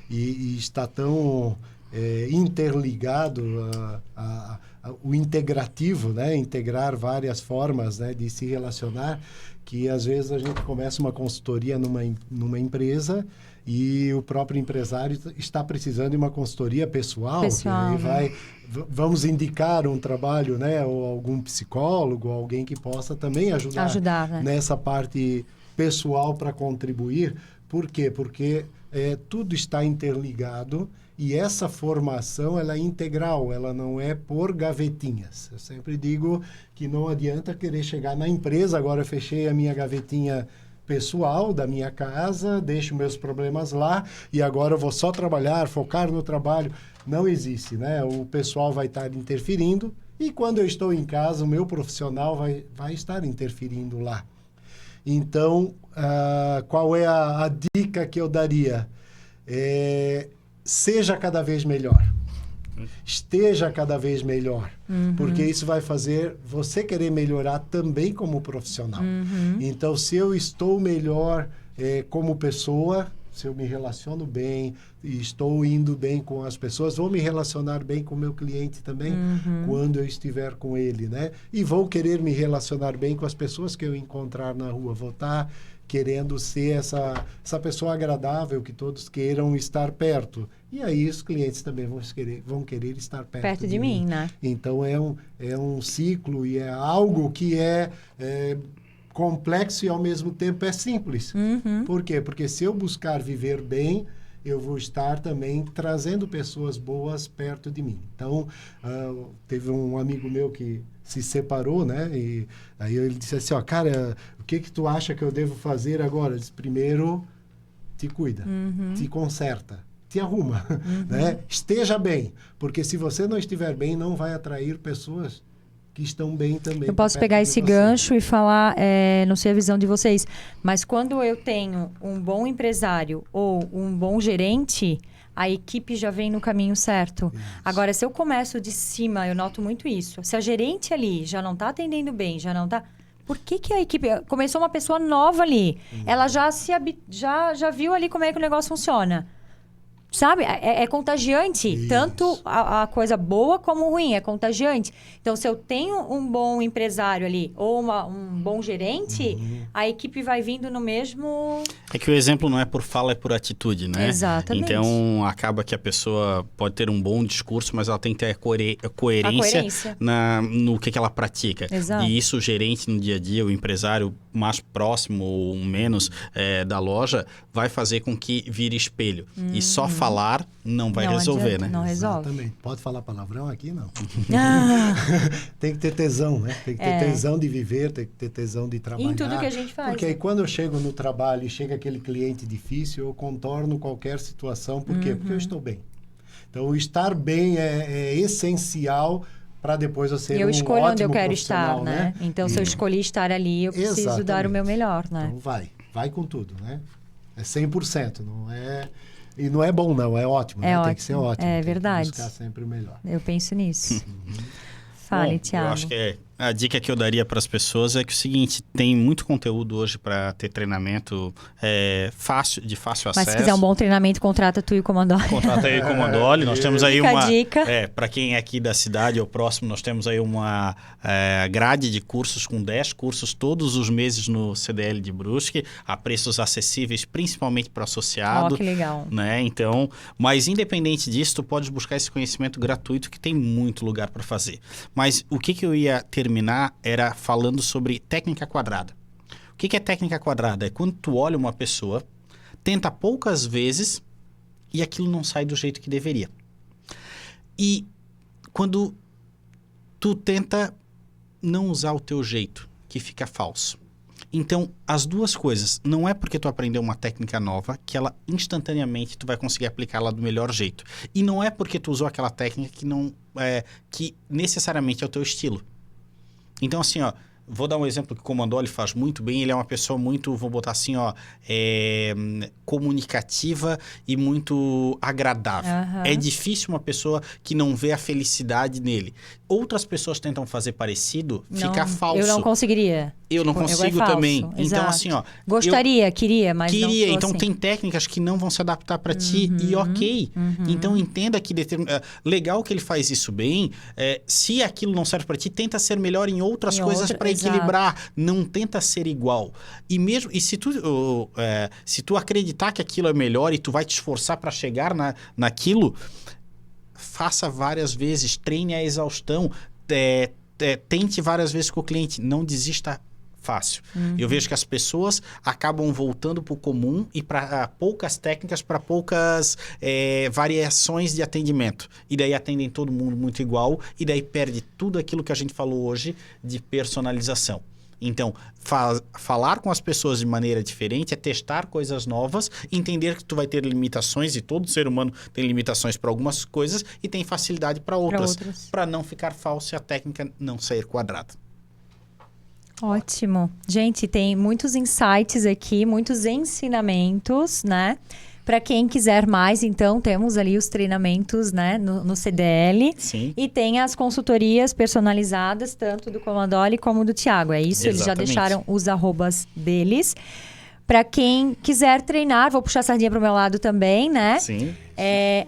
E está tão interligado o integrativo, né? Integrar várias formas, né? De se relacionar, que às vezes a gente começa uma consultoria numa empresa e o próprio empresário está precisando de uma consultoria pessoal. Que aí vamos indicar um trabalho, né? Ou algum psicólogo, alguém que possa também ajudar né? Nessa parte pessoal para contribuir. Por quê? Porque tudo está interligado e essa formação ela é integral, ela não é por gavetinhas. Eu sempre digo que não adianta querer chegar na empresa, agora eu fechei a minha gavetinha pessoal da minha casa, deixo meus problemas lá e agora eu vou só trabalhar, focar no trabalho. Não existe, né? O pessoal vai estar interferindo e quando eu estou em casa, o meu profissional vai estar interferindo lá. Então, qual é a dica que eu daria? Seja cada vez melhor. Esteja cada vez melhor. Porque isso vai fazer você querer melhorar também como profissional. Então, se eu estou melhor como pessoa, se eu me relaciono bem e estou indo bem com as pessoas, vou me relacionar bem com o meu cliente também quando eu estiver com ele, né? E vou querer me relacionar bem com as pessoas que eu encontrar na rua. Vou estar querendo ser essa pessoa agradável que todos queiram estar perto. E aí os clientes também vão querer estar perto de mim, né? Então é um ciclo e é algo que é complexo e ao mesmo tempo é simples. Por quê? Porque se eu buscar viver bem, eu vou estar também trazendo pessoas boas perto de mim. Então, teve um amigo meu que se separou, né? E aí ele disse assim, cara, o que tu acha que eu devo fazer agora? Eu disse, primeiro, te cuida, te conserta, te arruma, né? Esteja bem, porque se você não estiver bem, não vai atrair pessoas que estão bem também. Eu posso pegar esse gancho e falar, não sei a visão de vocês, mas quando eu tenho um bom empresário ou um bom gerente, a equipe já vem no caminho certo. Isso. Agora, se eu começo de cima, eu noto muito isso. Se a gerente ali já não está atendendo bem, já não está... Por que a equipe... Começou uma pessoa nova ali. Ela já viu ali como é que o negócio funciona. sabe? É contagiante. Isso. Tanto a coisa boa como ruim, é contagiante. Então, se eu tenho um bom empresário ali, ou um bom gerente, a equipe vai vindo no mesmo... É que o exemplo não é por fala, é por atitude, né? Exatamente. Então, acaba que a pessoa pode ter um bom discurso, mas ela tem que ter a coerência no que ela pratica. Exato. E isso o gerente no dia a dia, o empresário mais próximo ou menos da loja, vai fazer com que vire espelho. E só falar não vai resolver, adianta, né? Não resolve. Exatamente. Pode falar palavrão aqui? Não. Ah, Tem que ter tesão, né? Tem que ter tesão de viver, tem que ter tesão de trabalhar. em tudo que a gente faz. Porque aí quando eu chego no trabalho e chega aquele cliente difícil, eu contorno qualquer situação. Por quê? Porque eu estou bem. Então, o estar bem é essencial para depois eu ser um ótimo profissional. Eu escolho onde eu quero estar, né? Então, se eu escolhi estar ali, eu preciso Exatamente. dar o meu melhor, né? Então, vai com tudo, né? É 100%, não é... E não é bom, não, é ótimo. É né? ótimo. Tem que ser ótimo. É tem verdade. Que buscar sempre o melhor. Eu penso nisso. Fale, Bom, Thiago. eu acho que a dica que eu daria para as pessoas é que o seguinte, tem muito conteúdo hoje para ter treinamento de fácil acesso. Mas se quiser um bom treinamento, contrata tu e o Comandoli. Contrata aí o Comandoli. Nós temos aí Fica a uma... dica. Para quem é aqui da cidade ou próximo, nós temos aí uma grade de cursos com 10 cursos todos os meses no CDL de Brusque, a preços acessíveis, principalmente para associado. Ó, que legal. Né? Então, mas independente disso, tu pode buscar esse conhecimento gratuito que tem muito lugar para fazer. Mas o que eu ia terminar era falando sobre técnica quadrada. O que é técnica quadrada? É quando tu olha uma pessoa, tenta poucas vezes e aquilo não sai do jeito que deveria. E quando tu tenta não usar o teu jeito, que fica falso. Então, as duas coisas, não é porque tu aprendeu uma técnica nova que ela instantaneamente tu vai conseguir aplicá-la do melhor jeito. E não é porque tu usou aquela técnica que necessariamente é o teu estilo. Então, assim, ó, vou dar um exemplo que o Comandoli faz muito bem. Ele é uma pessoa muito, vou botar assim, ó, comunicativa e muito agradável. Uhum. É difícil uma pessoa que não vê a felicidade nele. Outras pessoas tentam fazer parecido, fica falso. Eu não conseguiria. Eu não consigo também. Exato. Então, assim, ó... Queria, mas não sou Então, assim. tem técnicas que não vão se adaptar para ti e ok. Então, entenda que... legal que ele faz isso bem. Se aquilo não serve para ti, tenta ser melhor em outras coisas para equilibrar. Não tenta ser igual. E se tu acreditar que aquilo é melhor e tu vai te esforçar para chegar naquilo, faça várias vezes, treine a exaustão, tente várias vezes com o cliente, não desista fácil. Eu vejo que as pessoas acabam voltando para o comum e para poucas técnicas, para poucas variações de atendimento. E daí atendem todo mundo muito igual e daí perde tudo aquilo que a gente falou hoje de personalização. Então, falar com as pessoas de maneira diferente é testar coisas novas, entender que tu vai ter limitações, e todo ser humano tem limitações para algumas coisas e tem facilidade para outras, para não ficar falso e a técnica não sair quadrada. Ótimo. Gente, tem muitos insights aqui, muitos ensinamentos, né? Para quem quiser mais, então, temos ali os treinamentos, né, no CDL. Sim. E tem as consultorias personalizadas, tanto do Comandoli como do Thiago. É isso? Exatamente. Eles já deixaram os arrobas deles. Para quem quiser treinar, vou puxar a sardinha para o meu lado também, né? Sim.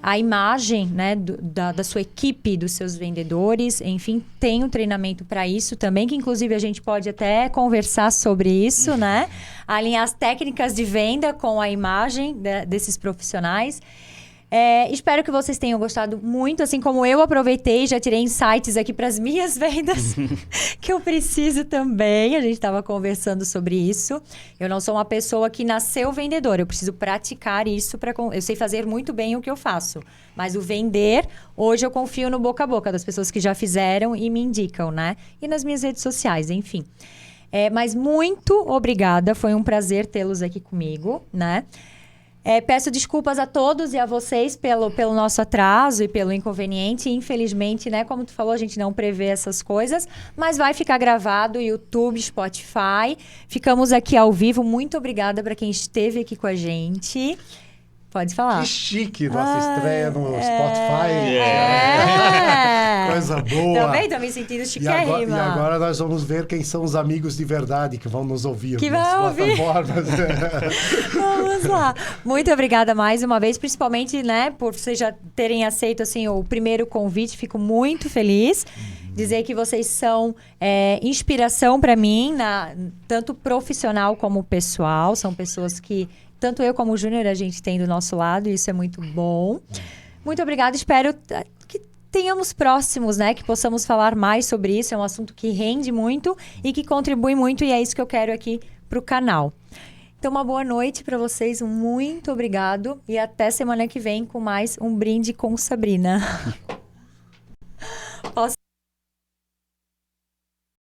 A imagem, né, da sua equipe, dos seus vendedores, enfim, tem um treinamento para isso também, que inclusive a gente pode até conversar sobre isso, né? Alinhar as técnicas de venda com a imagem desses profissionais. Espero que vocês tenham gostado muito, assim como eu aproveitei, já tirei insights aqui para as minhas vendas, que eu preciso também. A gente estava conversando sobre isso. Eu não sou uma pessoa que nasceu vendedora, eu preciso praticar isso. Eu sei fazer muito bem o que eu faço, mas o vender, hoje eu confio no boca a boca das pessoas que já fizeram e me indicam, né? E nas minhas redes sociais, enfim. Mas muito obrigada, foi um prazer tê-los aqui comigo, né? Peço desculpas a todos e a vocês pelo nosso atraso e pelo inconveniente. Infelizmente, né, como tu falou, a gente não prevê essas coisas, mas vai ficar gravado YouTube, Spotify. Ficamos aqui ao vivo. Muito obrigada para quem esteve aqui com a gente. Pode falar. Que chique, nossa estreia no Spotify. Coisa boa. Também tô me sentindo chiquérrima. E agora nós vamos ver quem são os amigos de verdade que vão nos ouvir que nas vão ouvir. plataformas. Vamos lá. Muito obrigada mais uma vez, principalmente, né, por vocês já terem aceito, assim, o primeiro convite. Fico muito feliz. Dizer que vocês são inspiração para mim, tanto profissional como pessoal. São pessoas que, tanto eu como o Júnior, a gente tem do nosso lado, e isso é muito bom. Muito obrigada. Espero que tenhamos próximos, né? Que possamos falar mais sobre isso. É um assunto que rende muito e que contribui muito, e é isso que eu quero aqui para o canal. Então, uma boa noite para vocês. Muito obrigado. E até semana que vem com mais um Brinde com Sabrina.